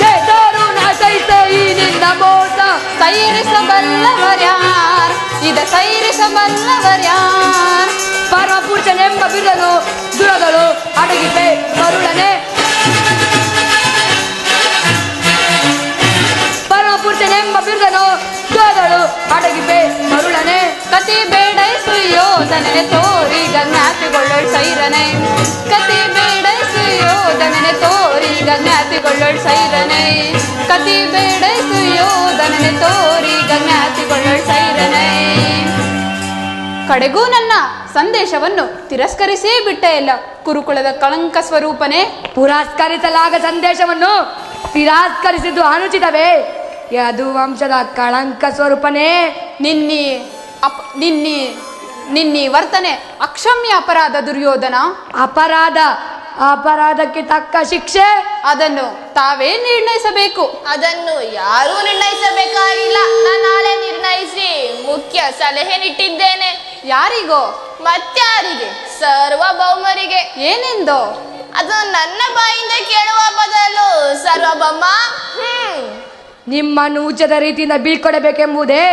ಚೇತೋರು ನಾ ಸೈತೆ ಈ ನಿನ್ನ ಮೋಸ. ಸೈರಿಸಬಲ್ಲವರ್ಯಾರ್ ಇದ ಸೈರಿಸಬಲ್ಲವರ್ಯಾರ್. ಪರಮ ಪುರುಷನೆಂಬ ಬಿರುದನು ದುರಗಳು ಅಡಗಿಪೆ ಮರುಳನೆ, ಪರಮ ಪುರುಷನೆಂಬ ಬಿರುದನು ದುರಗಳು ಅಡಗಿಪೆ ಮರುಳನೆ. ಕತಿ ಬೇಡೈಸು ಯೋಧನೆ ತೋರೀಗ ಜ್ಞಾತಿಗೊಳ್ಳಳ್ ಸೈರನೈ, ಕತಿ ಬೇಡೈಸು ಯೋಧನೆ ತೋರೀಗ ಜ್ಞಾತಿಗೊಳ್ಳಳ್ ಸೈರನೈ, ಕತಿ ಬೇಡೈಸು ಯೋಧನೆ ತೋರೀಗ ಜ್ಞಾತಿಗೊಳ್ಳಳ್ ಸೈರನೈ. ಕಡೆಗೂ ನನ್ನ ಸಂದೇಶವನ್ನು ತಿರಸ್ಕರಿಸೇ ಬಿಟ್ಟ ಎಲ್ಲ ಕುರುಕುಲದ ಕಳಂಕ ಸ್ವರೂಪನೇ. ಪುರಸ್ಕರಿಸಲಾಗ ಸಂದೇಶವನ್ನು ತಿರಸ್ಕರಿಸಿದ್ದು ಅನುಚಿತವೇ? ಯದು ವಂಶದ ಕಳಂಕ ಸ್ವರೂಪನೇ. ನಿನ್ನಿ ವರ್ತನೆ ಅಕ್ಷಮ್ಯ ಅಪರಾಧ ದುರ್ಯೋಧನ. ಅಪರಾಧಕ್ಕೆ ತಕ್ಕ ಶಿಕ್ಷೆ ಅದನ್ನು ತಾವೇ ನಿರ್ಣಯಿಸಬೇಕು. ಅದನ್ನು ಯಾರೂ ನಿರ್ಣಯಿಸಬೇಕಾಗಿಲ್ಲ. ನಾನು ನಾಳೆ ನಿರ್ಣಯಿಸಿ ಮುಖ್ಯ ಸಲಹೆ ನೀಟ್ಟಿದ್ದೇನೆ. ಯಾರಿಗೋ? ಮತ್ಯಾರಿಗೆ? ಸಾರ್ವಭೌಮರಿಗೆ. ಏನೆಂದೋ? ಅದು ನನ್ನ ಬಾಯಿಂದ ಕೇಳುವ ಬದಲು ಸಾರ್ವಭೌಮ ನಿಮ್ಮನ್ನು ಉಚ್ಚದ ರೀತಿಯಿಂದ ಬೀಳ್ಕೊಡಬೇಕೆಂಬುದೇ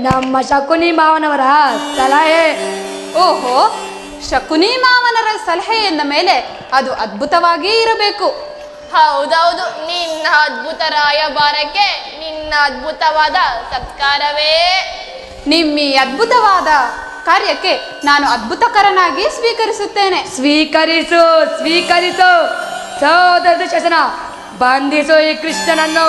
ನಮ್ಮ ಶಕುನಿ ಮಾವನವರ ಸಲಹೆ. ಓಹೋ, ಶಕುನಿ ಮಾವನರ ಸಲಹೆ ಎಂದ ಮೇಲೆ ಅದು ಅದ್ಭುತವಾಗಿಯೇ ಇರಬೇಕು. ಹೌದೌದು, ನಿನ್ನ ಅದ್ಭುತ ರಾಯಭಾರಕ್ಕೆ ನಿನ್ನ ಅದ್ಭುತವಾದ ಸತ್ಕಾರವೇ. ನಿಮ್ಮಿ ಅದ್ಭುತವಾದ ಕಾರ್ಯಕ್ಕೆ ನಾನು ಅದ್ಭುತಕರನಾಗಿ ಸ್ವೀಕರಿಸುತ್ತೇನೆ. ಸ್ವೀಕರಿಸು ಸ್ವೀಕರಿಸು. ಸೋದರ ಶಾಸನ ಬಂಧಿಸು ಈ ಕೃಷ್ಣನನ್ನು.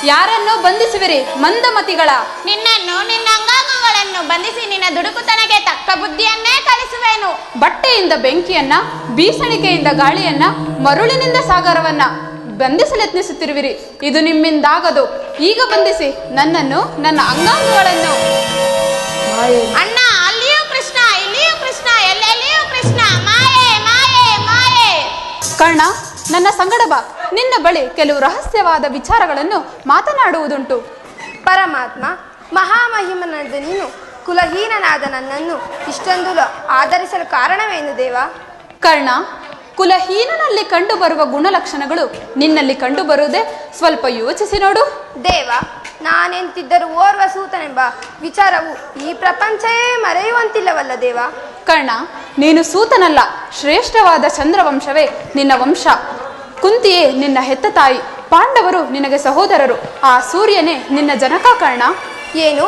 ಯಾರನ್ನು ಬಂಧಿಸುವಿರಿ? ಮಂದಮತಿಗಳ. ನಿನ್ನನ್ನು, ನಿನ್ನ ಅಂಗಾಂಗಗಳನ್ನು ಬಂಧಿಸಿ ನಿನ್ನ ದುಡುಕುತನಕ್ಕೆ ತಕ್ಕ ಬುದ್ಧಿಯನ್ನೇ ಕಲಿಸುವೆನು. ಬಟ್ಟೆಯಿಂದ ಬೆಂಕಿಯನ್ನ, ಬೀಸಣಿಕೆಯಿಂದ ಗಾಳಿಯನ್ನ, ಮರುಳಿನಿಂದ ಸಾಗರವನ್ನ ಬಂಧಿಸಲು ಯತ್ನಿಸುತ್ತಿರುವಿರಿ. ಇದು ನಿಮ್ಮಿಂದಾಗದು. ಈಗ ಬಂಧಿಸಿ ನನ್ನನ್ನು, ನನ್ನ ಅಂಗಾಂಗಗಳನ್ನು. ಅಣ್ಣ, ಅಲ್ಲಿಯೂ ಕೃಷ್ಣ, ಇಲ್ಲಿಯೂ ಕೃಷ್ಣ, ಎಲ್ಲೆಲ್ಲಿಯೂ ಕೃಷ್ಣ. ಮಾಯೆ ಮಾಯೆ ಮಾಯೆ. ಕರ್ಣ, ನನ್ನ ಸಂಗಡ ಬಾ. ನಿನ್ನ ಬಳಿ ಕೆಲವು ರಹಸ್ಯವಾದ ವಿಚಾರಗಳನ್ನು ಮಾತನಾಡುವುದುಂಟು. ಪರಮಾತ್ಮ, ಮಹಾಮಹಿಮನಾದ ನೀನು ಕುಲಹೀನನಾದ ನನ್ನನ್ನು ಇಷ್ಟೊಂದು ಆಧರಿಸಲು ಕಾರಣವೇನು ದೇವ? ಕರ್ಣ, ಕುಲಹೀನನಲ್ಲಿ ಕಂಡುಬರುವ ಗುಣಲಕ್ಷಣಗಳು ನಿನ್ನಲ್ಲಿ ಕಂಡುಬರುವುದೇ ಸ್ವಲ್ಪ ಯೋಚಿಸಿ ನೋಡು. ದೇವ, ನಾನೆಂತಿದ್ದರೂ ಓರ್ವ ಸೂತನೆಂಬ ವಿಚಾರವು ಈ ಪ್ರಪಂಚವೇ ಮರೆಯುವಂತಿಲ್ಲವಲ್ಲ ದೇವ? ಕರ್ಣ, ನೀನು ಸೂತನಲ್ಲ, ಶ್ರೇಷ್ಠವಾದ ಚಂದ್ರವಂಶವೇ ನಿನ್ನ ವಂಶ. ಕುಂತಿಯೇ ನಿನ್ನ ಹೆತ್ತ ತಾಯಿ. ಪಾಂಡವರು ನಿನಗೆ ಸಹೋದರರು. ಆ ಸೂರ್ಯನೇ ನಿನ್ನ ಜನಕ ಕರ್ಣ. ಏನು,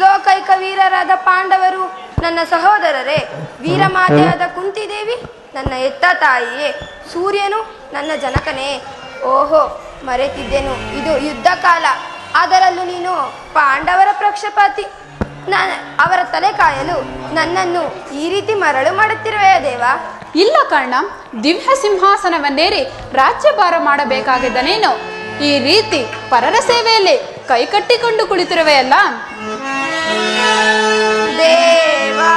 ಲೋಕೈಕ ವೀರರಾದ ಪಾಂಡವರು ನನ್ನ ಸಹೋದರರೇ? ವೀರಮಾತೆಯಾದ ಕುಂತಿದೇವಿ ನನ್ನ ಎತ್ತ ತಾಯಿಯೇ? ಸೂರ್ಯನು ನನ್ನ ಜನಕನೇ? ಓಹೋ, ಮರೆತಿದ್ದೆನು. ಇದು ಯುದ್ಧ ಕಾಲ, ಅದರಲ್ಲೂ ನೀನು ಪಾಂಡವರ ಪಕ್ಷಪಾತಿ. ಅವರ ತಲೆ ಕಾಯಲು ನನ್ನನ್ನು ಈ ರೀತಿ ಮರಳು ಮಾಡುತ್ತಿರುವೆಯ ದೇವ? ಇಲ್ಲ ಕರ್ಣ, ದಿವ್ಯ ಸಿಂಹಾಸನವನ್ನೇರಿ ರಾಜ್ಯಭಾರ ಮಾಡಬೇಕಾಗಿದ್ದನೇನು? ಈ ರೀತಿ ಪರರ ಸೇವೆಯಲ್ಲಿ ಕೈಕಟ್ಟಿಕೊಂಡು ಕುಳಿತಿರುವೆಯಲ್ಲ. ದೇವಾ,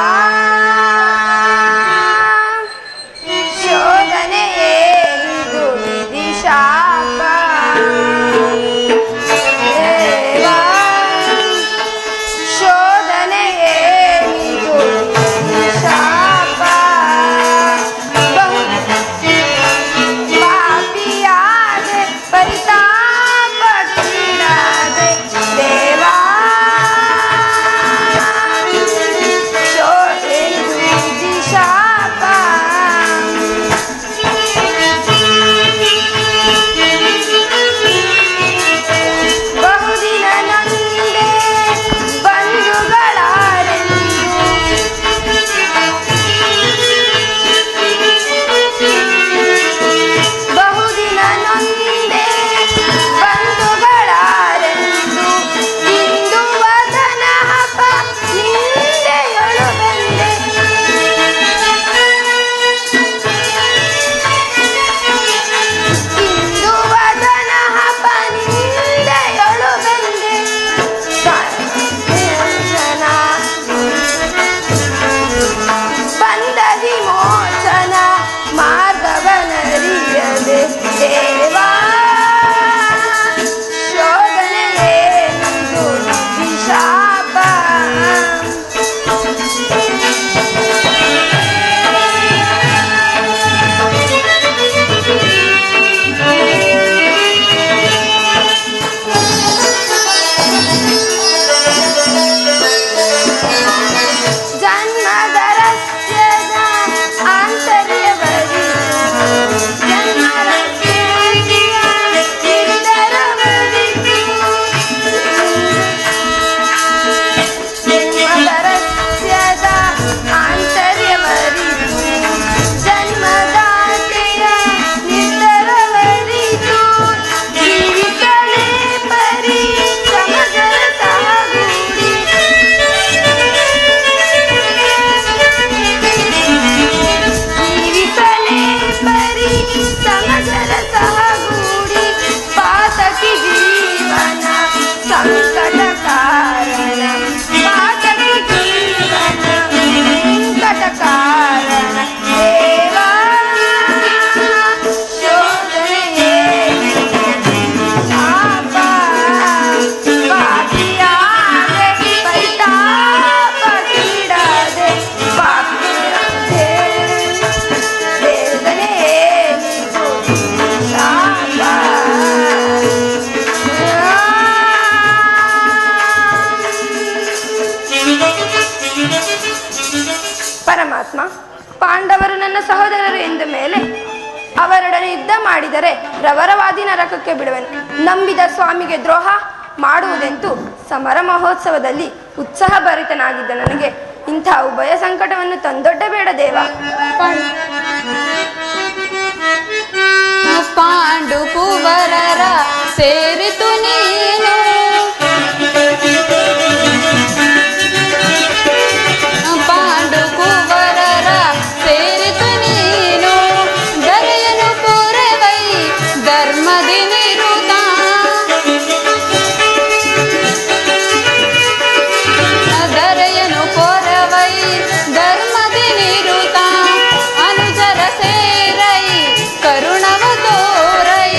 ಶೋಧನೆಯೇನಿದು ವಿಧಿಶಾಪ. ದೇವಾ, ಶೋಧನೆಯೇನಿದು ವಿಧಿಶಾಪ. ಪಾಪಿಯಾದೆ ಪರಿತಾಪಕ್ಕೀಡಾದೆ ದೇವಾ, ಶೋಧನೆಯೇನಿದು ವಿಧಿಶಾಪ. ಬಹುದಿನ ನೊಂದೆ ಬಂಧುಗಳಾರೆಂದು ಬಹುದಿನ ನೊಂದೆ ಬಂಧುಗಳಾರೆಂದು ಇಂದು ವದನ ಹಪ ನಿಂದೆಯೊಳು ಬಂದೆ. ಇಂದು ವದನ ಹಪ ನಿಂದೆಯೊಳು ಬಂದೆ. ಸಂಯೋಜನ ಬಂದ ವಿಮೋಚನ ಮಾರ್ಗವನರಿಯದೆ ದೇವಾ, ಶೋಧನೆಯೇನಿದು ವಿಧಿಶಾಪ. ಜನ್ಮದ ರಹಸ್ಯದ ಆಂತರ್ಯವರಿದು, ಜನ್ಮದ ರಹಸ್ಯ ನಿರ್ಧರವರಿದು. ಜನ್ಮದ ರಹಸ್ಯದ ಆಂತರ್ಯವರಿದು, ಜನ್ಮದಾತೆಯ ನಿರ್ಧರವರಿದು. ಜೀವಿಸಲೇ ಪರಿ ಸಮಜರ ಸಹಗೂಡಿ, ಜೀವಿಸಲೇ ಪರಿ ಸಮಜರ ಸಹಗೂಡಿ. ಪಾತಕಿ ಜೀವನ ಸಂಕಟ ಕಾರಣ, ಪಾತಕಿ ಜೀವನ ಸಂಕಟ ಕಾರಣ ದೇವಾ, ಶೋಧನೆಯೇನಿದು ವಿಧಿಶಾಪ. ಪಾಪಿಯಾದೆ ಪರಿತಾಪಕ್ಕೀಡಾದೆ ಪಾಪಿಯಾದೆ, ವೇದನೆಯೇನಿದು ವಿಧಿಶಾಪ. ಪರಮಾತ್ಮ, ಪಾಂಡವರು ನನ್ನ ಸಹೋದರರು ಎಂದ ಮೇಲೆ ಅವರೊಡನೆ ಯುದ್ಧ ಮಾಡಿದರೆ ರವರವಾದಿ ನರಕಕ್ಕೆ ಬಿಡುವೆನು. ನಂಬಿದ ಸ್ವಾಮಿಗೆ ದ್ರೋಹ ಮಾಡುವುದೆಂತೂ ಸಮರ ಮಹೋತ್ಸವದಲ್ಲಿ ಉತ್ಸಾಹ ಭರಿತನಾಗಿದ್ದ ನನಗೆ ಇಂಥ ಉಭಯ ಸಂಕಟವನ್ನು ತಂದೊಡ್ಡಬೇಡ ದೇವ. ಪಾಂಡು ಕುವರರ ಸೇರಿತು ನೀನು, ಪಾಂಡು ಕುವರರ ಸೇರಿತು ನೀನು. ದರೆಯನು ಪೂರವೈ ಧರ್ಮದಿ ನಿರುತ, ದರೆಯನು ಪೂರವೈ ಧರ್ಮದಿ ನಿರುತ. ಅನುಜರ ಸೇರೈ ಕರುಣವ ತೋರೈ,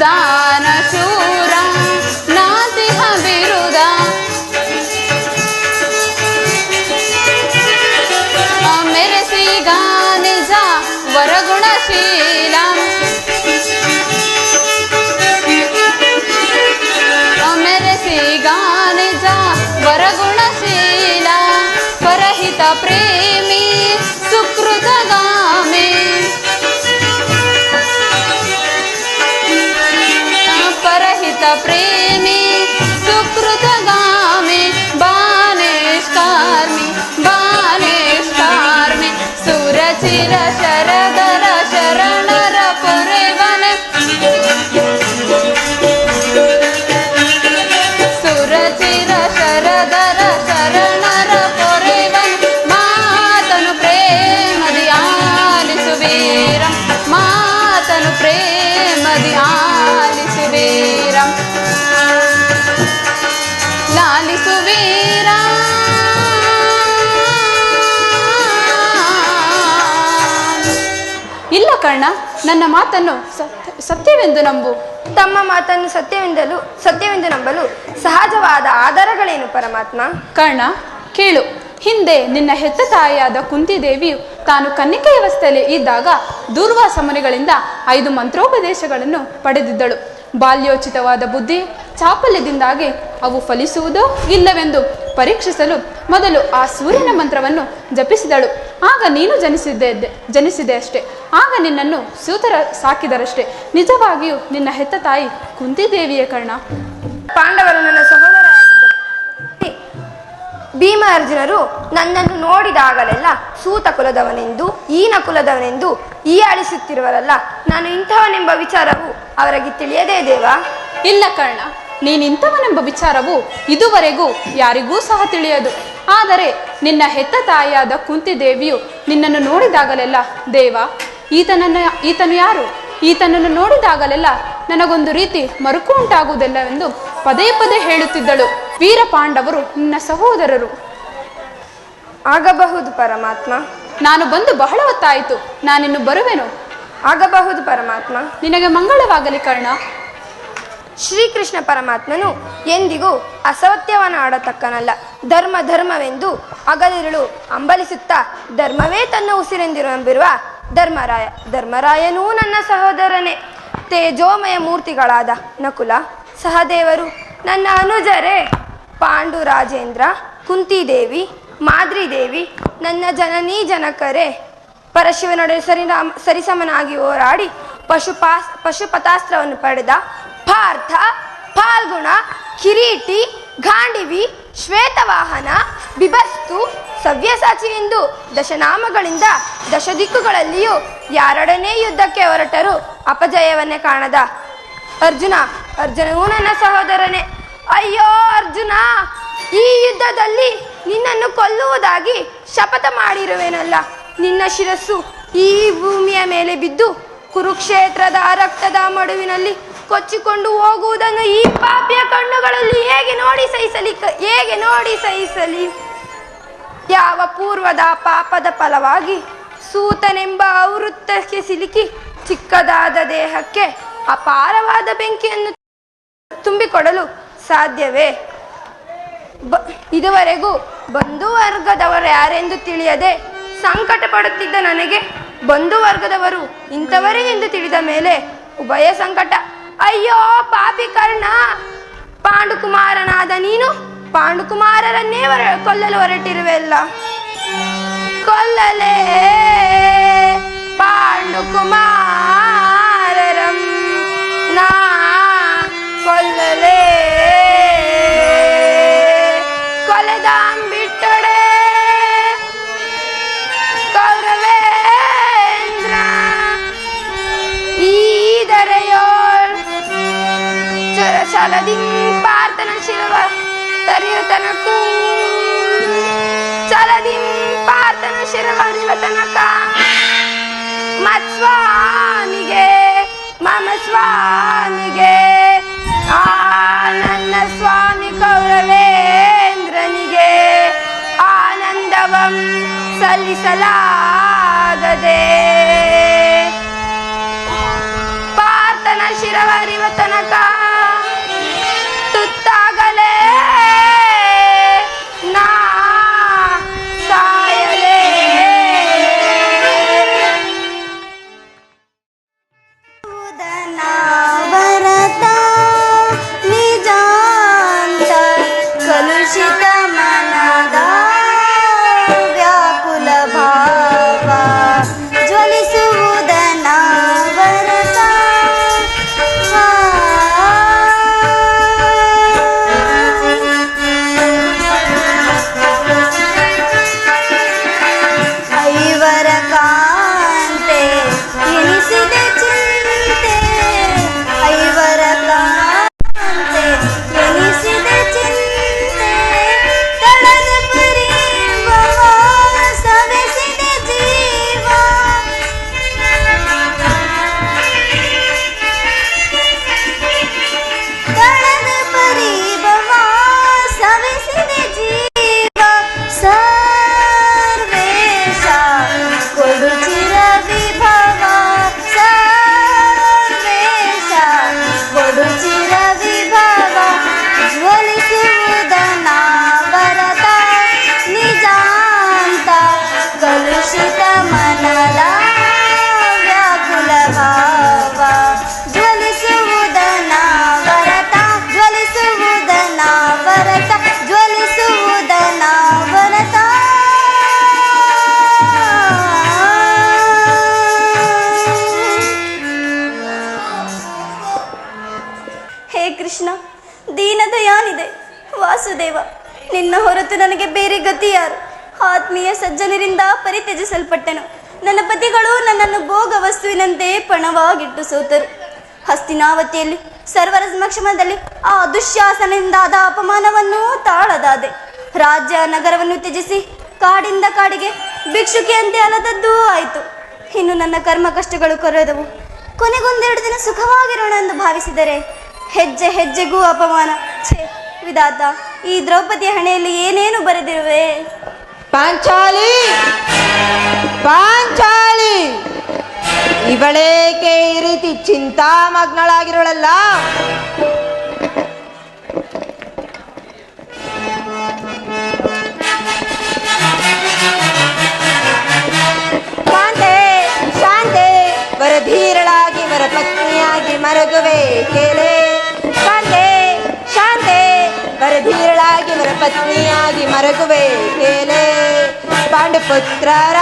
ದಾನಶೂರ ನಾತಿಹ ಬಿರುದ ಮೆರೆಸಿಗ ನಿಜ ವರಗುಣಶೀಲ ಮೆರೆಸಿಗ ನಿಜ ವರಗುಣಶೀಲ ಪರಹಿತ ಪ್ರೇಮಿ ಸುಕೃತಗಾಮಿ ಪರಹಿತ ಪ್ರೇಮಿ ಸುಕೃತಗಾಮಿ ಬಾನೇಷ್ಕಾರ್ಮಿ ಬಾನೇಷ್ಕಾರ್ಮಿ ಸುರಚಿರ ಶರದರ ಶರಣರ ಪೊರೆವನೆ ಸುರಚಿರ ಶರದರ ಶರಣರ ಪೊರೆವನೆ ಮಾತನು ಪ್ರೇಮದಿ ಆಲಿಸುವೀರಂ ಮಾತನು ಪ್ರೇಮದಿ ಆಲಿಸುವೀರಂ ಲಾಲಿಸುವೀರ ಇಲ್ಲ ಕರ್ಣ, ನನ್ನ ಮಾತನ್ನು ಸತ್ಯವೆಂದು ನಂಬು. ತಮ್ಮ ಮಾತನ್ನು ಸತ್ಯವೆಂದು ನಂಬಲು ಸಹಜವಾದ ಆಧಾರಗಳೇನು ಪರಮಾತ್ಮ? ಕರ್ಣ, ಕೇಳು. ಹಿಂದೆ ನಿನ್ನ ಹೆತ್ತ ತಾಯಿಯಾದ ಕುಂತಿದೇವಿಯು ತಾನು ಕನ್ನಿಕೆಯವಸ್ಥೆಯಲ್ಲಿ ಇದ್ದಾಗ ದೂರ್ವಾಸ ಮುನಿಗಳಿಂದ 5 ಮಂತ್ರೋಪದೇಶಗಳನ್ನು ಪಡೆದಿದ್ದಳು. ಬಾಲ್ಯೋಚಿತವಾದ ಬುದ್ಧಿ ಚಾಪಲ್ಯದಿಂದಾಗಿ ಅವು ಫಲಿಸುವುದೋ ಇಲ್ಲವೆಂದು ಪರೀಕ್ಷಿಸಲು ಮೊದಲು ಆ ಸೂರ್ಯನ ಮಂತ್ರವನ್ನು ಜಪಿಸಿದಳು. ಆಗ ನೀನು ಜನಿಸಿದೆ ಅಷ್ಟೇ. ಆಗ ನಿನ್ನನ್ನು ಸೂತರ ಸಾಕಿದರಷ್ಟೇ. ನಿಜವಾಗಿಯೂ ನಿನ್ನ ಹೆತ್ತ ತಾಯಿ ಕುಂತಿದೇವಿಯೇ ಕರ್ಣ. ಪಾಂಡವರು ನನ್ನ ಸಹೋದರರಾಗಿದ್ದರು. ಭೀಮ ಅರ್ಜುನರು ನನ್ನನ್ನು ನೋಡಿದಾಗಲೆಲ್ಲ ಸೂತ ಕುಲದವನೆಂದು ಈನ ಕುಲದವನೆಂದು ಆಳಿಸುತ್ತಿರುವರಲ್ಲ, ನಾನು ಇಂಥವನೆಂಬ ವಿಚಾರವು ಅವರಿಗೆ ತಿಳಿಯದೇ ದೇವಾ? ಇಲ್ಲ ಕರ್ಣ, ನೀನಿಂಥವನೆಂಬ ವಿಚಾರವು ಇದುವರೆಗೂ ಯಾರಿಗೂ ಸಹ ತಿಳಿಯದು. ಆದರೆ ನಿನ್ನ ಹೆತ್ತ ತಾಯಿಯಾದ ಕುಂತಿದೇವಿಯು ನಿನ್ನನ್ನು ನೋಡಿದಾಗಲೆಲ್ಲ ದೇವ, ಈತನು ಯಾರು? ಈತನನ್ನು ನೋಡಿದಾಗಲೆಲ್ಲ ನನಗೊಂದು ರೀತಿ ಮರುಕು ಉಂಟಾಗುವುದಿಲ್ಲವೆಂದು ಪದೇ ಪದೇ ಹೇಳುತ್ತಿದ್ದಳು. ವೀರ ಪಾಂಡವರು ನಿನ್ನ ಸಹೋದರರು. ಆಗಬಹುದು ಪರಮಾತ್ಮ. ನಾನು ಬಂದು ಬಹಳ ಹೊತ್ತಾಯಿತು. ನಾನಿನ್ನು ಬರುವೆನು. ಆಗಬಹುದು ಪರಮಾತ್ಮ. ನಿನಗೆ ಮಂಗಳವಾಗಲಿ ಕರ್ಣ. ಶ್ರೀಕೃಷ್ಣ ಪರಮಾತ್ಮನು ಎಂದಿಗೂ ಅಸತ್ಯವನ್ನು ಆಡತಕ್ಕನಲ್ಲ. ಧರ್ಮವೆಂದು ಹಗಲಿರುಳು ಅಂಬಲಿಸುತ್ತಾ ಧರ್ಮವೇ ತನ್ನ ಉಸಿರೆಂದಿರುವ ಧರ್ಮರಾಯನೂ ನನ್ನ ಸಹೋದರನೇ. ತೇಜೋಮಯ ಮೂರ್ತಿಗಳಾದ ನಕುಲ ಸಹದೇವರು ನನ್ನ ಅನುಜರೇ. ಪಾಂಡುರಾಜೇಂದ್ರ, ಕುಂತಿದೇವಿ, ಮಾದ್ರಿದೇವಿ ನನ್ನ ಜನನೀ ಜನಕರೇ. ಪರಶಿವನೊಡೆ ಸರಿಸಮನಾಗಿ ಹೋರಾಡಿ ಪಶುಪತಾಸ್ತ್ರವನ್ನು ಪಡೆದ ಪಾರ್ಥ, ಫಾಲ್ಗುಣ, ಕಿರೀಟಿ, ಗಾಂಡಿವಿ, ಶ್ವೇತವಾಹನ, ಬಿಭಸ್ತು, ಸವ್ಯಸಾಚಿ ಎಂದು ದಶನಾಮಗಳಿಂದ ದಶದಿಕ್ಕುಗಳಲ್ಲಿಯೂ ಯಾರೊಡನೆ ಯುದ್ಧಕ್ಕೆ ಹೊರಟರು ಅಪಜಯವನ್ನೇ ಕಾಣದ ಅರ್ಜುನವೂ ನನ್ನ ಸಹೋದರನೇ. ಅಯ್ಯೋ ಅರ್ಜುನ, ಈ ಯುದ್ಧದಲ್ಲಿ ನಿನ್ನನ್ನು ಕೊಲ್ಲುವುದಾಗಿ ಶಪಥ ಮಾಡಿರುವೆನಲ್ಲ. ನಿನ್ನ ಶಿರಸ್ಸು ಈ ಭೂಮಿಯ ಮೇಲೆ ಬಿದ್ದು ಕುರುಕ್ಷೇತ್ರದ ರಕ್ತದ ಮಡುವಿನಲ್ಲಿ ಕೊಚ್ಚಿಕೊಂಡು ಹೋಗುವುದನ್ನು ಈ ಪಾಪಿಯ ಕಣ್ಣುಗಳಲ್ಲಿ ಹೇಗೆ ನೋಡಿ ಸಹಿಸಲಿ? ಯಾವ ಪೂರ್ವದ ಪಾಪದ ಫಲವಾಗಿ ಸೂತನೆಂಬ ಔವೃತ್ತಕ್ಕೆ ಸಿಲುಕಿ ಚಿಕ್ಕದಾದ ದೇಹಕ್ಕೆ ಅಪಾರವಾದ ಬೆಂಕಿಯನ್ನು ತುಂಬಿಕೊಡಲು ಸಾಧ್ಯವೇ? ಇದುವರೆಗೂ ಬಂಧುವರ್ಗದವರು ಯಾರೆಂದು ತಿಳಿಯದೆ ಸಂಕಟ ಪಡುತ್ತಿದ್ದ ನನಗೆ ಬಂಧುವರ್ಗದವರು ಇಂಥವರೇ ಎಂದು ತಿಳಿದ ಮೇಲೆ ಉಭಯ ಸಂಕಟ. ಅಯ್ಯೋ ಪಾಪಿ ಕರ್ಣ, ಪಾಂಡುಕುಮಾರನಾದ ನೀನು ಪಾಂಡುಕುಮಾರರನ್ನೇ ಕೊಲ್ಲಲು ಹೊರಟಿರುವೆಲ್ಲ. ಕೊಲ್ಲಲೇ ಪಾಂಡುಕುಮಾರರಂ ನಾ ಕೊಲ್ಲಲೇ ಕೊಲೆದಾಂಬಿಟ್ಟೊಡೆ ಕೌರವೇಂದ್ರ ಈದರೆಯೋಳ್ ಚಲದಿಂ ಪಾರ್ಥನ ಶಿರವ ತರಿಯುತನಕ್ಕೂ ಚಲದಿಂ ಪಾರ್ಥನ ಶಿರವರಿವ ತನಕ ಮತ್ಸ್ವಾಮಿಗೆ ಮಮ ಸ್ವಾಮಿಗೆ ನನ್ನ ಸ್ವಾಮಿ ಕೌರವೇಂದ್ರನಿಗೆ ಆನಂದವಂ ಸಲ್ಲಿಸಲಾಗದೆ ಪಾರ್ಥನ ಶಿರವರಿವ ತನಕ ತುತ್ತಾಗಲೇ ನಾ ಸಾಯಲೇ. ಭರತ ನಿಜಾಂತ ಕಲುಷಿತ ಮನದ ವ್ಯಾಕುಲ ಭಾವ ಜ್ವಲಿಸುವುದನ ಭರತ. ಐವರ ಕಾಂತೆ ಎನಿಸಿದೆ ಚಿಂತೆ, ಐವರ ಕಾಂತೆ ಎನಿಸಿದೆ ಚಿಂತೆ, ತಳದ ಪರಿಭವ ಸವೆಸಿದೆ ಜೀವ. ತಳದ ಪರಿಭವ ಸವೆಸಿದೆ ಜೀವ. ಸರ್ವೇಶ ಕೊಡು ಚಿರ ವಿಭವ, ಸರ್ವೇಶ ಕೊಡು ಚಿರ ವಿಭವ. ಜ್ವಲಿಸುವುದನ ಭರತ ನಿಜಾಂತ ಕಲುಷಿತ ಮನದ ವ್ಯಾಕುಲ ಭಾವ ಜ್ವಲಿಸುವುದನ ಭರತ, ಜ್ವಲಿಸುವುದನ ಭರತ, ಜ್ವಲಿಸುವುದನ ಭರತ. ಹೇ ಕೃಷ್ಣ, ದೀನದಯಾನಿದೆ ವಾಸುದೇವ, ನಿನ್ನ ಹೊರತು ನನಗೆ ಬೇರೆ ಗತಿ ಯಾರು? ಆತ್ಮೀಯ ಸಜ್ಜನರಿಂದ ಪರಿತ್ಯಜಿಸಲ್ಪಟ್ಟೆನು. ನನ್ನ ಪತಿಗಳು ನನ್ನನ್ನು ಭೋಗ ವಸ್ತುವಿನಂತೆ ಪಣವಾಗಿಟ್ಟು ಸೋತರು. ಹಸ್ತಿನಾವತಿಯಲ್ಲಿ ಸರ್ವರ ಸಮಕ್ಷಮದಲ್ಲಿ ಆ ದುಶ್ಯಾಸನದಿಂದಾದ ಅಪಮಾನವನ್ನು ತಾಳದಾದೆ. ರಾಜ್ಯ ನಗರವನ್ನು ತ್ಯಜಿಸಿ ಕಾಡಿಂದ ಕಾಡಿಗೆ ಭಿಕ್ಷುಕಿಯಂತೆ ಅಲದದ್ದೂ ಆಯಿತು. ಇನ್ನು ನನ್ನ ಕರ್ಮ ಕಷ್ಟಗಳು ಕೊರೆದವು. ಕೊನೆಗೊಂದೆರಡು ದಿನ ಸುಖವಾಗಿರೋಣ ಎಂದು ಭಾವಿಸಿದರೆ ಹೆಜ್ಜೆ ಹೆಜ್ಜೆಗೂ ಅಪಮಾನ. ಛೇ ವಿಧಾತ, ಈ ದ್ರೌಪದಿಯ ಹಣೆಯಲ್ಲಿ ಏನೇನು ಬರೆದಿರುವೆ? ಪಾಂಚಾಲಿ, ಪಾಂಚಾಲಿ, ಇವಳೇಕೆ ಈ ರೀತಿ ಚಿಂತಾಮಗ್ನಳಾಗಿರೋಳಲ್ಲ? ಶಾಂತೆ, ಶಾಂತೆ, ವರಧೀರಳಾಗಿ ವರಪತ್ನಿಯಾಗಿ ಮರಗುವೆ ಕೇಳೆ. ಶಾಂತೆ, ಶಾಂತೆ, ವರಧೀರಳಾಗಿ ವರಪತ್ನಿಯಾಗಿ ಮರಗುವೆ ಕೇಳೆ. ಪಾಂಡುಪುತ್ರರ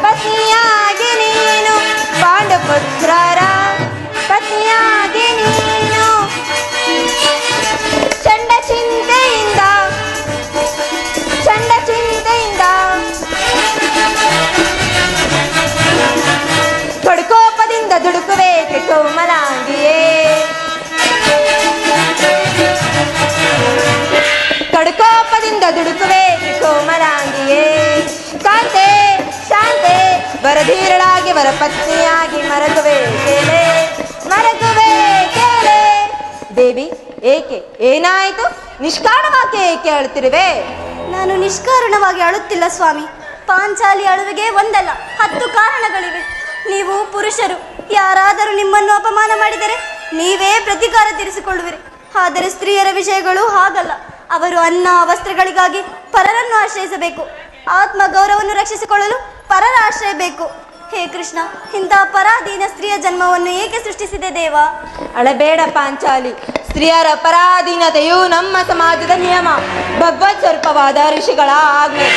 ಪತ್ನಿಯಾಗಿ ನೀನು, ಪಾಂಡುಪುತ್ರರ ಪತ್ನಿಯಾಗಿ ನೀನು. ಚಂಡ ಚಿಂತೆಯಿಂದ, ಚಂಡ ಚಿಂತೆಯಿಂದ ಕಡ್ಕೋಪದಿಂದ ದುಡುಕುವೆ ಕೋಮಲಾಂಗಿಯೇ. ಕಡ್ಕೋಪದಿಂದ ದುಡುಕುವೆ ಕೋಮಲಾಂಗಿಯೇ. ಕಾಂತೆ, ಶಾಂತೆ, ವರಧೀರಳಾಗಿ ವರಪತ್ನಿಯಾಗಿ ಮರಗುವೆ ಕೇಳೆ, ಮರಗುವೆ ಕೇಳೆ. ದೇವಿ, ಏಕೆ, ಏನಾಯಿತು? ನಿಷ್ಕಾರಣವಾಗಿ ಏಕೆ ಅಳುತ್ತಿರುವೆ? ನಾನು ನಿಷ್ಕಾರಣವಾಗಿ ಅಳುತ್ತಿಲ್ಲ ಸ್ವಾಮಿ. ಪಾಂಚಾಲಿ ಅಳುವಿಗೆ ಒಂದಲ್ಲ 10 ಕಾರಣಗಳಿವೆ. ನೀವು ಪುರುಷರು, ಯಾರಾದರೂ ನಿಮ್ಮನ್ನು ಅಪಮಾನ ಮಾಡಿದರೆ ನೀವೇ ಪ್ರತೀಕಾರ ತೀರಿಸಿಕೊಳ್ಳುವಿರಿ. ಆದರೆ ಸ್ತ್ರೀಯರ ವಿಷಯಗಳು ಹಾಗಲ್ಲ. ಅವರು ಅನ್ನ ವಸ್ತ್ರಗಳಿಗಾಗಿ ಪರರನ್ನು ಆಶ್ರಯಿಸಬೇಕು. ಆತ್ಮ ಗೌರವವನ್ನು ರಕ್ಷಿಸಿಕೊಳ್ಳಲು ಪರರ ಆಶ್ರಯ ಬೇಕು. ಹೇ ಕೃಷ್ಣ, ಇಂಥ ಪರಾಧೀನ ಸ್ತ್ರೀಯ ಜನ್ಮವನ್ನು ಏಕೆ ಸೃಷ್ಟಿಸಿದೆ ದೇವ? ಅಳಬೇಡ ಪಾಂಚಾಲಿ, ಸ್ತ್ರೀಯರ ಪರಾಧೀನತೆಯು ನಮ್ಮ ಸಮಾಜದ ನಿಯಮ, ಭಗವತ್ ಸ್ವರೂಪವಾದ ಋಷಿಗಳ ಆಜ್ಞೆ.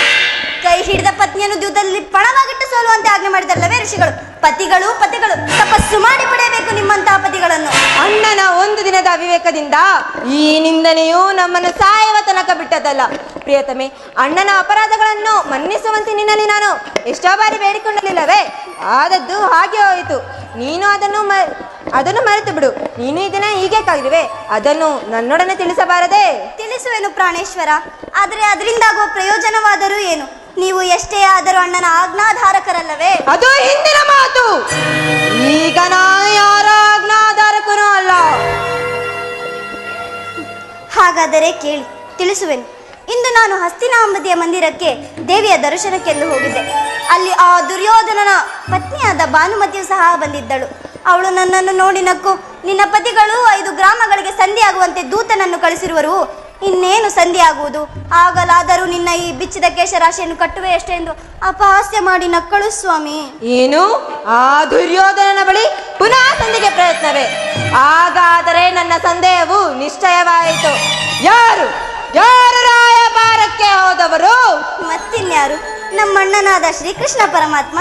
ಕೈ ಹಿಡಿದ ಪತ್ನಿಯನ್ನು ಯುದ್ಧದಲ್ಲಿ ಪಣವಾಗಿಟ್ಟು ಸೋಲುವಂತೆ ಆಜ್ಞೆ ಮಾಡಿದಲ್ಲವೇ ಋಷಿಗಳು. ಪತಿಗಳು ಪತಿಗಳು ತಪಸ್ಸು ಮಾಡಿ ಪಡೆಯಬೇಕು ನಿಮ್ಮಂತಹ ಪತಿಗಳನ್ನು. ಅಣ್ಣನ ಒಂದು ದಿನದ ಅವಿವೇಕದಿಂದ ಈ ನಿಂದನೆಯು ನಮ್ಮನ್ನು ಸಾಯುವ ತನಕ ಬಿಟ್ಟದಲ್ಲ. ಪ್ರಿಯತಮೆ, ಅಣ್ಣನ ಅಪರಾಧಗಳನ್ನು ಮನ್ನಿಸುವಂತೆ ನಿನ್ನಲ್ಲಿ ನಾನು ಎಷ್ಟೋ ಬಾರಿ ಬೇಡಿಕೊಳ್ಳಲಿಲ್ಲವೇ? ಆದದ್ದು ಹಾಗೆ ಹೋಯಿತು. ನೀನು ಅದನ್ನು ಮರೆತು ಬಿಡು. ನೀನು ಇದನ್ನ ಹೀಗೆ ಕಾದಿರುವೆ, ಅದನ್ನು ನನ್ನೊಡನೆ ತಿಳಿಸಬಾರದೆ? ತಿಳಿಸುವೆನು ಪ್ರಾಣೇಶ್ವರ, ಆದರೆ ಅದರಿಂದಾಗುವ ಪ್ರಯೋಜನವಾದರೂ ಏನು? ನೀವು ಎಷ್ಟೇ ಆದರೂ ಅಣ್ಣನ ಆಜ್ಞಾಧಾರಕರಲ್ಲವೇ? ಅದು ಹಿಂದಿನ ಮಾತು. ಈಗ ನಾನು ಯಾರ ಆಜ್ಞಾಧಾರಕನೂ ಅಲ್ಲ. ಹಾಗಾದರೆ ಕೇಳಿ, ತಿಳಿಸುವೆನು. ಇಂದು ನಾನು ಹಸ್ತಿನಾಂಬದಿಯ ಮಂದಿರಕ್ಕೆ ದೇವಿಯ ದರ್ಶನಕ್ಕೆಂದು ಹೋಗಿದ್ದೆ. ಅಲ್ಲಿ ಆ ದುರ್ಯೋಧನನ ಪತ್ನಿಯಾದ ಭಾನುಮತಿಯು ಸಹ ಬಂದಿದ್ದಳು. ಅವಳು ನನ್ನನ್ನು ನೋಡಿ ನಕ್ಕು, ನಿನ್ನ ಪತಿಗಳು 5 ಗ್ರಾಮಗಳಿಗೆ ಸಂಧಿಯಾಗುವಂತೆ ದೂತನನ್ನು ಕಳಿಸಿರುವರು, ಇನ್ನೇನು ಸಂಧಿ ಆಗುವುದು, ಆಗಲಾದರೂ ನಿನ್ನ ಈ ಬಿಚ್ಚಿದ ಕೇಶರಾಶಿಯನ್ನು ಕಟ್ಟುವೆ ಎಷ್ಟೆಂದು ಅಪಹಾಸ್ಯ ಮಾಡಿ ನಕ್ಕಳು ಸ್ವಾಮಿ. ಏನು ಆ ದುರ್ಯೋಧನನ ಬಳಿ ಪುನಃ ಸಂಧಿಗೆ ಪ್ರಯತ್ನವೇ? ಹಾಗಾದರೆ ನನ್ನ ಸಂದೇಹವು ನಿಶ್ಚಯವಾಯಿತು. ಯಾರು ಯಾರು ರಾಯಭಾರಕ್ಕೆ ಹೋದವರು? ಮತ್ತಿನ್ಯಾರು, ನಮ್ಮಣ್ಣನಾದ ಶ್ರೀಕೃಷ್ಣ ಪರಮಾತ್ಮ.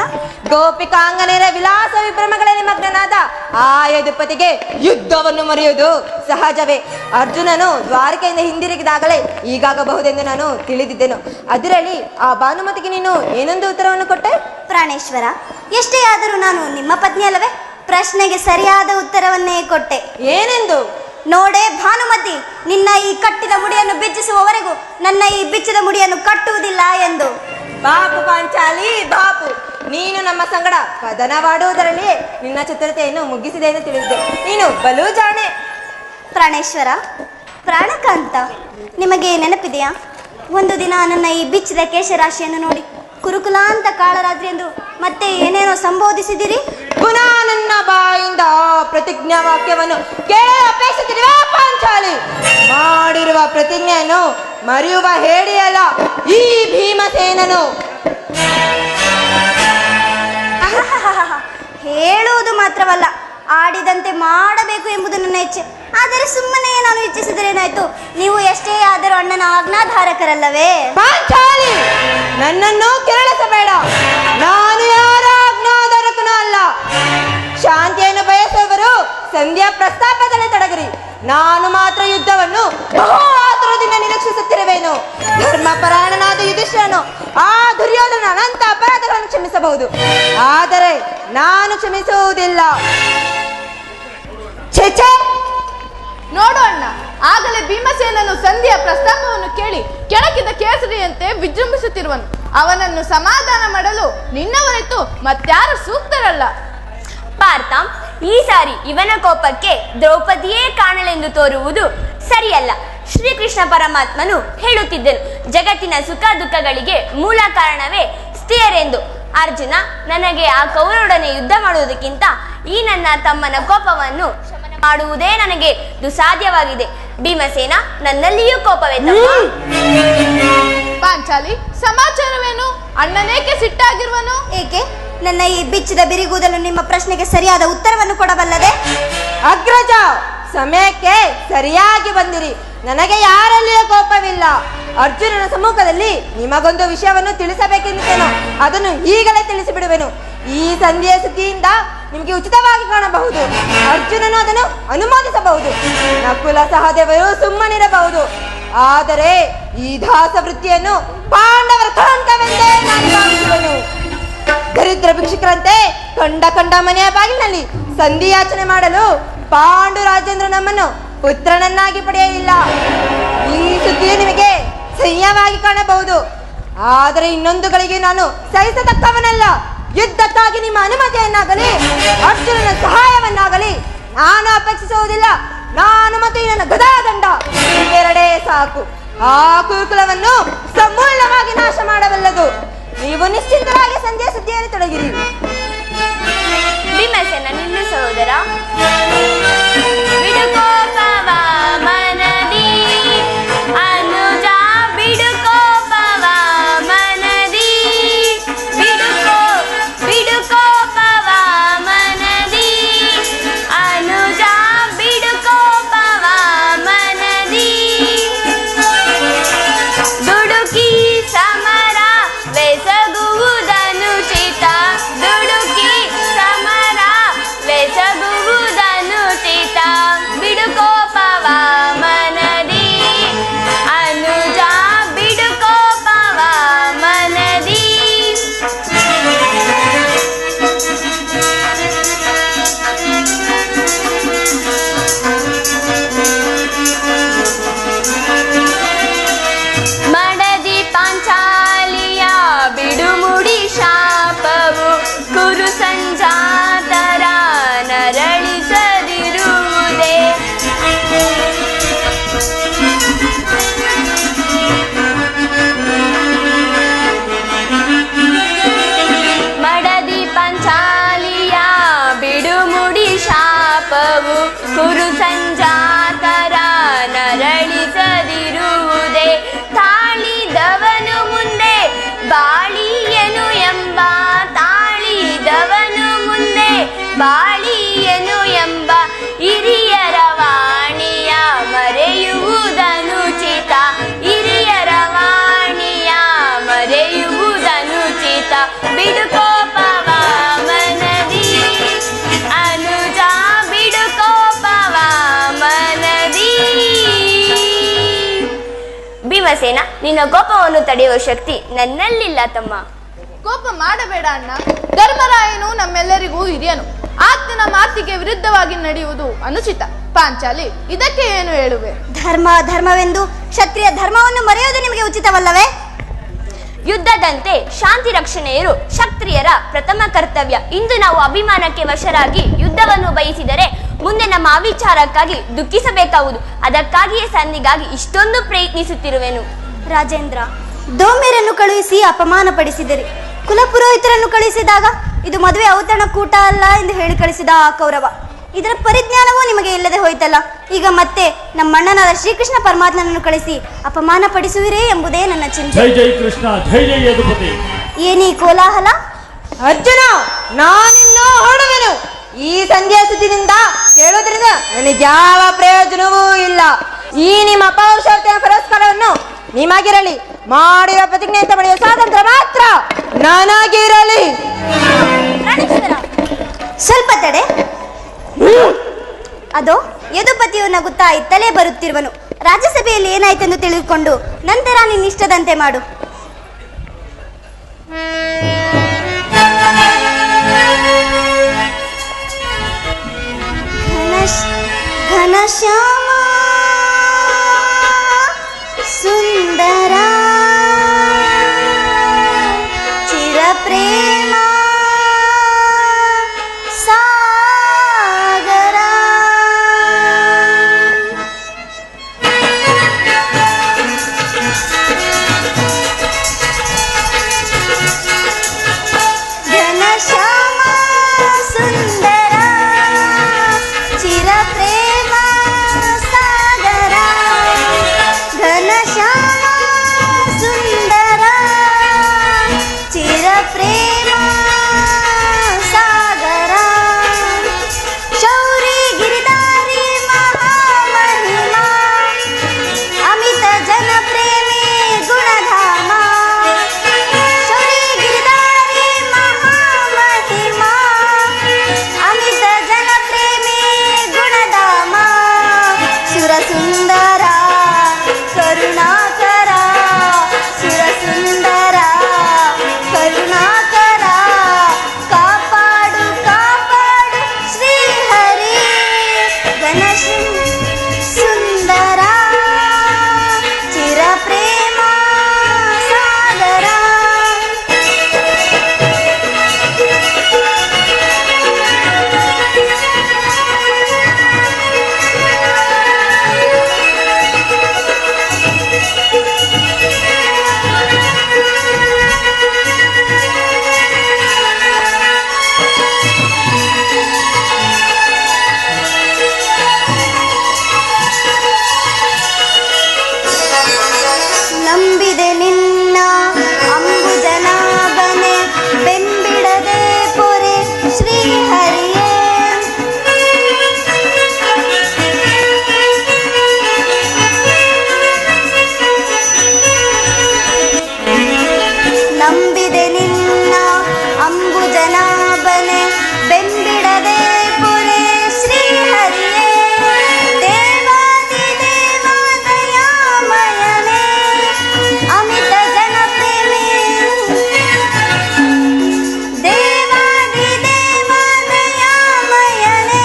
ಗೋಪಿಕಾಂಗನೆಯರ ವಿಲಾಸ ವಿಭ್ರಮಗಳಲ್ಲಿ ಮಗ್ನನಾದ ಆ ಯದುಪತಿಗೆ ಯುದ್ಧವನ್ನು ಮರೆಯುವುದು ಸಹಜವೇ. ಅರ್ಜುನನು ದ್ವಾರಕೆಯಿಂದ ಹಿಂದಿರುಗಿದಾಗಲೇ ಈಗಾಗಬಹುದೆಂದು ನಾನು ತಿಳಿದಿದ್ದೆನು. ಅದರಲ್ಲಿ ಆ ಭಾನುಮತಿಗೆ ನೀನು ಏನೊಂದು ಉತ್ತರವನ್ನು ಕೊಟ್ಟೆ? ಪ್ರಾಣೇಶ್ವರ, ಎಷ್ಟೇ ಆದರೂ ನಾನು ನಿಮ್ಮ ಪತ್ನಿ ಅಲ್ಲವೇ? ಪ್ರಶ್ನೆಗೆ ಸರಿಯಾದ ಉತ್ತರವನ್ನೇ ಕೊಟ್ಟೆ. ಏನೆಂದು? ನೋಡೆ ಭಾನುಮತಿ, ನಿನ್ನ ಈ ಕಟ್ಟಿದ ಮುಡಿಯನ್ನು ಬಿಚ್ಚಿಸುವವರೆಗೂ ನನ್ನ ಈ ಬಿಚ್ಚಿದ ಮುಡಿಯನ್ನು ಕಟ್ಟುವುದಿಲ್ಲ ಎಂದು. ಬಾಪು ಪಾಂಚಾಲಿ ಬಾಪು, ನೀನು ನಮ್ಮ ಸಂಗಡ ಕದನವಾಡುವುದರಲ್ಲಿಯೇ ನಿನ್ನ ಚತುರತೆಯನ್ನು ಮುಗಿಸಿದೆ ಎಂದು ತಿಳಿದಿದ್ದೆ. ನೀನು ಬಲು ಜಾಣೆ. ಪ್ರಾಣೇಶ್ವರ, ಪ್ರಾಣಕಾಂತ, ನಿಮಗೆ ನೆನಪಿದೆಯಾ? ಒಂದು ದಿನ ನನ್ನ ಈ ಬಿಚ್ಚಿದ ಕೇಶರಾಶಿಯನ್ನು ನೋಡಿ ಕುರುಕುಲ ಅಂತ ಕಾಳರಾತ್ರಿ ಎಂದು ಮತ್ತೆ ಏನೇನೋ ಸಂಬೋಧಿಸಿದಿರಿ. ಪುನಃ ನನ್ನ ಬಾಯಿಂದ ಪ್ರತಿಜ್ಞಾ ವಾಕ್ಯವನ್ನು ಕೇಳ ಅಪೇಕ್ಷಿಸಿರುವ ಪಾಂಚಾಲಿ, ಮಾಡಿರುವ ಪ್ರತಿಜ್ಞೆಯನ್ನು ಮರೆಯುವ ಹೇಳಿಯಲ್ಲ ಈ ಭೀಮಸೇನನು. ಹೇಳುವುದು ಮಾತ್ರವಲ್ಲ, ಆಡಿದಂತೆ ಮಾಡಬೇಕು ಎಂಬುದು ನನ್ನ ಇಚ್ಛೆ. ಆದರೆ ಸುಮ್ಮನೆ ನಾನು ಇಚ್ಛಿಸಿದರೇನಾಯ್ತು? ನೀವು ಎಷ್ಟೇ ಆದರೂ ಅಣ್ಣನ ಆಜ್ಞಾಧಾರಕರಲ್ಲವೇ? ಪಾಂಚಾಲಿ, ನನ್ನನ್ನು ಕೆರಳಿಸಬೇಡ. ನಾನು ಯಾರ ಆಜ್ಞಾಧಾರಕನೂ ಅಲ್ಲ. ಶಾಂತಿಯನ್ನು ಬಯಸುವವರು ಸಂಧ್ಯಾ ಪ್ರಸ್ತಾಪದಲ್ಲಿ ತೊಡಗಿರಿ. ನಾನು ಮಾತ್ರ ಯುದ್ಧವನ್ನು ಬಹು ಆತುರದಿಂದ ನಿರೀಕ್ಷಿಸುತ್ತಿರುವೆನು. ಧರ್ಮಪರಾಯಣನಾದ ಯುಧಿಷ್ಠಿರನು ಆ ದುರ್ಯೋಧನ ಅನಂತ ಅಪರಾಧಗಳನ್ನು ಕ್ಷಮಿಸಬಹುದು, ಆದರೆ ನಾನು ಕ್ಷಮಿಸುವುದಿಲ್ಲ. ಛೆ, ನೋಡು ಅಣ್ಣ, ಆಗಲೇ ಭೀಮಸೇನನು ಸಂಧಿಯ ಪ್ರಸ್ತಾಪವನ್ನು ಕೇಳಿ ಕೆಣಕಿದ ಕೇಸರಿಯಂತೆ ವಿಜೃಂಭಿಸುತ್ತಿರುವನು. ಅವನನ್ನು ಸಮಾಧಾನ ಮಾಡಲು ನಿನ್ನ ಹೊರತು ಮತ್ಯಾರು ಸೂಕ್ತರಲ್ಲ. ಪಾರ್ಥ, ಈ ಸಾರಿ ಇವನ ಕೋಪಕ್ಕೆ ದ್ರೌಪದಿಯೇ ಕಾರಣಲೆಂದು ತೋರುವುದು ಸರಿಯಲ್ಲ. ಶ್ರೀಕೃಷ್ಣ ಪರಮಾತ್ಮನು ಹೇಳುತ್ತಿದ್ದನು, ಜಗತ್ತಿನ ಸುಖ ದುಃಖಗಳಿಗೆ ಮೂಲ ಕಾರಣವೇ ಸ್ತ್ರೀಯರೆಂದು. ಅರ್ಜುನ, ನನಗೆ ಆ ಕೌರವರೊಡನೆ ಯುದ್ಧ ಮಾಡುವುದಕ್ಕಿಂತ ಈ ನನ್ನ ತಮ್ಮನ ಕೋಪವನ್ನು ಶಮನ ಮಾಡುವುದೇ ನನಗೆ ದುಸಾಧ್ಯವಾಗಿದೆ. ಭೀಮಸೇನ, ನನ್ನಲ್ಲಿಯೂ ಕೋಪವೇ ತಮ್ಮ. ಪಾಂಚಾಲಿ, ಸಮಾಚಾರವೇನು? ಅಣ್ಣನೇಕೆ ಸಿಟ್ಟಾಗಿರುವನು? ಏಕೆ? ನನ್ನ ಈ ಬಿಚ್ಚಿದ ಬಿರಿಗುವುದನ್ನು ನಿಮ್ಮ ಪ್ರಶ್ನೆಗೆ ಸರಿಯಾದ ಉತ್ತರವನ್ನು ಕೊಡಬಲ್ಲದೆ? ಅಗ್ರಜ, ಸಮಯಕ್ಕೆ ಸರಿಯಾಗಿ ಬಂದಿರಿ. ನನಗೆ ಯಾರಲ್ಲಿಯೂ ಕೋಪವಿಲ್ಲ. ಅರ್ಜುನನ ಸಮ್ಮುಖದಲ್ಲಿ ನಿಮಗೊಂದು ವಿಷಯವನ್ನು ತಿಳಿಸಬೇಕೆಂದಿದ್ದೇನೋ, ಅದನ್ನು ಈಗಲೇ ತಿಳಿಸಿಬಿಡುವೆನು. ಈ ಸಂಧಿಯ ಸುದ್ದಿಯಿಂದ ನಿಮಗೆ ಉಚಿತವಾಗಿ ಕಾಣಬಹುದು. ಅರ್ಜುನನು ಅದನ್ನು ಅನುಮೋದಿಸಬಹುದು, ನಕುಲ ಸಹದೇವರು ಸುಮ್ಮನಿರಬಹುದು. ಆದರೆ ಈ ದಾಸ ವೃತ್ತಿಯನ್ನು ಪಾಂಡವರ ಕಳಂಕವೆಂದೇ ನಾನು ಭಾವಿಸುವೆನು. ದರಿದ್ರ ಭಿಕ್ಷುಕರಂತೆ ಕಂಡ ಮನೆಯ ಬಾಗಿಲಿನಲ್ಲಿ ಸಂಧಿಯಾಚನೆ ಮಾಡಲು ಪಾಂಡು ರಾಜೇಂದ್ರ ನಮ್ಮನ್ನು ಪುತ್ರನನ್ನಾಗಿ ಪಡೆಯಲಿಲ್ಲ. ಈ ಸುದ್ದಿಯು ನಿಮಗೆ ಸಹ್ಯವಾಗಿ ಕಾಣಬಹುದು, ಆದರೆ ಇನ್ನೊಂದು ಗಳಿಗೆ ನಾನು ಸಹಿಸತಕ್ಕವನಲ್ಲ. ಯುದ್ಧಕ್ಕಾಗಿ ನಿಮ್ಮ ಅನುಮತಿಯನ್ನಾಗಲಿ ಅರ್ಜುನನ ಸಹಾಯವನ್ನಾಗಲಿ ನಾನು ಅಪೇಕ್ಷಿಸುವುದಿಲ್ಲ. ನಾನು ಮತ್ತು ನನ್ನ ಗದಾದಂಡ ಇವೆರಡೇ ಸಾಕು. ಆ ಕುರುಕುಲವನ್ನು ಸಮೂಲವಾಗಿ ನಾಶ ಮಾಡಬಲ್ಲದು. ನೀವು ನಿಶ್ಚಿಂತರಾಗಿ ಸಂಧ್ಯಾ ಸುದ್ದಿಯಲ್ಲಿ ತೊಡಗಿರಿ. ಭೀಮಸೇನ, ನಿಲ್ಲು ಸಹೋದರ. ಬಿಡುಕೋಪವ ಮನದಿ ಅನುಜ, ಬಿಡುಕೋಪವ ಮನದಿ, ಬಿಡುಕೋಪವ ಮನದಿ ಅನುಜ, ಬಿಡುಕೋಪವ ಮನದಿ. ದುಡುಕಿ ಸಮರ ಬೆಸಗುವುದನು ಚಿತ, ದುಡುಕಿ ಸಮರ ಬೆಸಗುವುದನು ಚಿತ. ಭೀಮಸೇನ, ನಿನ್ನ ಕೋಪವನ್ನು ತಡೆಯುವ ಶಕ್ತಿ ನನ್ನಲ್ಲಿಲ್ಲ ತಮ್ಮ. ಕೋಪ ಮಾಡಬೇಡ ಅಣ್ಣ. ಧರ್ಮರಾಯನು ನಮ್ಮೆಲ್ಲರಿಗೂ ಹಿರಿಯನು. ಆತನ ಮಾತಿಗೆ ವಿರುದ್ಧವಾಗಿ ನಡೆಯುವುದು ಅನುಚಿತ. ಪಾಂಚಾಲಿ, ಇದಕ್ಕೆ ಏನು ಹೇಳುವೆ? ಧರ್ಮವೆಂದು ಕ್ಷತ್ರಿಯ ಧರ್ಮವನ್ನು ಮರೆಯುವುದು ನಿಮಗೆ ಉಚಿತವಲ್ಲವೇ? ಯುದ್ಧದಂತೆ ಶಾಂತಿ ರಕ್ಷಣೆಯರು ಕ್ಷತ್ರಿಯರ ಪ್ರಥಮ ಕರ್ತವ್ಯ. ಇಂದು ನಾವು ಅಭಿಮಾನಕ್ಕೆ ವಶರಾಗಿ ಯುದ್ಧವನ್ನು ಬಯಸಿದರೆ ಮುಂದೆ ನಮ್ಮ ಅವಿಚಾರಕ್ಕಾಗಿ ದುಃಖಿಸಬೇಕಾಗುವುದು. ಅದಕ್ಕಾಗಿಯೇ ಸಂಧಿಗಾಗಿ ಇಷ್ಟೊಂದು ಪ್ರಯತ್ನಿಸುತ್ತಿರುವೆನು. ರಾಜೇಂದ್ರ, ದೋಮ್ಯರನ್ನು ಕಳುಹಿಸಿ ಅಪಮಾನ ಪಡಿಸಿದಿರಿ. ಕುಲಪುರೋಹಿತರನ್ನು ಕಳುಹಿಸಿದಾಗ ಇದು ಮದುವೆ ಔತಣಕೂಟ ಅಲ್ಲ ಎಂದು ಹೇಳಿ ಕಳಿಸಿದ ಆ ಕೌರವ. ಇದರ ಪರಿಜ್ಞಾನವೂ ನಿಮಗೆ ಇಲ್ಲದೆ ಹೋಯ್ತಲ್ಲ. ಈಗ ಮತ್ತೆ ನಮ್ಮಣ್ಣನಾದ ಶ್ರೀಕೃಷ್ಣ ಪರಮಾತ್ಮನನ್ನು ಕಳಿಸಿ ಅಪಮಾನ ಪಡಿಸುವಿರೇ ಎಂಬುದೇ ನನ್ನ ಚಿಂತೆ. ಜೈ ಜೈ ಕೃಷ್ಣ, ಜೈ ಜೈ ಯದುಪತಿ. ಏನೀ ಕೋಲಾಹಲ? ಅರ್ಜುನ, ನಾನಿನ್ನೂ ಹೊರಡುವೆನು. ಈ ಸಂಧ್ಯಾ ಸುದ್ದಿನಿಂದ ಕೇಳೋದ್ರಿಂದ ನನಗೆ ಯಾವ ಪ್ರಯೋಜನವೂ ಇಲ್ಲ. ಈ ನಿಮ್ಮ ಪೌರುಷಾರ್ಥಿಯ ಪರಸ್ಪರವನ್ನು ನಿಮಗಿರಲಿ, ಮಾಡಿರುವ ಪ್ರತಿಜ್ಞೆಯಿಂದ ಪಡೆಯುವ ಸ್ವಾತಂತ್ರ್ಯ ಮಾತ್ರ ನನಗಿರಲಿ. ಸ್ವಲ್ಪ ತಡೆ. ಅದೋ ಯದುಪತಿಯು ನಗುತ್ತಾ ಇತ್ತಲೇ ಬರುತ್ತಿರುವನು. ರಾಜ್ಯಸಭೆಯಲ್ಲಿ ಏನಾಯ್ತೆಂದು ತಿಳಿದುಕೊಂಡು ನಂತರ ನಿನ್ನಿಷ್ಟದಂತೆ ಮಾಡು. ಘನಶ್ಯಾಮ ಸುಂದರ ಚಿರಪ್ರೇಮ ಸಾಗರ ಘನಶ್ಯಾಮ ಸುಂದರ ಚಿರಪ್ರೇಮ ಸಾಗರ ಘನಶ್ಯಾಮ ಸುಂದರ ಚಿರಪ್ರೇಮ ಸಾಗರ ಶೌರಿ ಗಿರಿಧಾರಿ ಮಹಾಮಹಿಮಾ ಅಮಿತ ಜನಪ್ರೇಮಿ ಗುಣಧಾಮ ಶೌರಿ ಗಿರಿಧಾರಿ ಮಹಾಮಹಿಮಾ ಅಮಿತ ಜನಪ್ರೇಮಿ ಗುಣಧಾಮ ಸುರಸುಂದರ ಕರುಣಾಕರ ಸುರಸುಂದರ ಕರುಣಾಕರ ಕಾಪಾಡು ಕಾಪಾಡು ಶ್ರೀಹರಿ ಗಣೇಶ ಸುಂದರ ಚಿರಪ್ರೇಮ ಸಾಗರ ನಂಬಿದೆ ನಿನ್ನ ಅಂಬುಜನಾಭನೆ ಬೆಂಬಿಡದೆ ಪೊರೆ ಶ್ರೀಹರಿಯೇ ನಂಬಿದೆ ನಿನ್ನ ಅಂಬುಜನಾಭನೆ ಬೆಂಬಿಡದೆ ಪೊರೆ ಶ್ರೀಹರಿಯೇ ದೇವಾದಿ ದೇವ ದಯಾಮಯನೇ ಅಮಿತ ಜನಪ್ರೇಮಿ ದೇವಾದಿ ದೇವ ದಯಾಮಯನೇ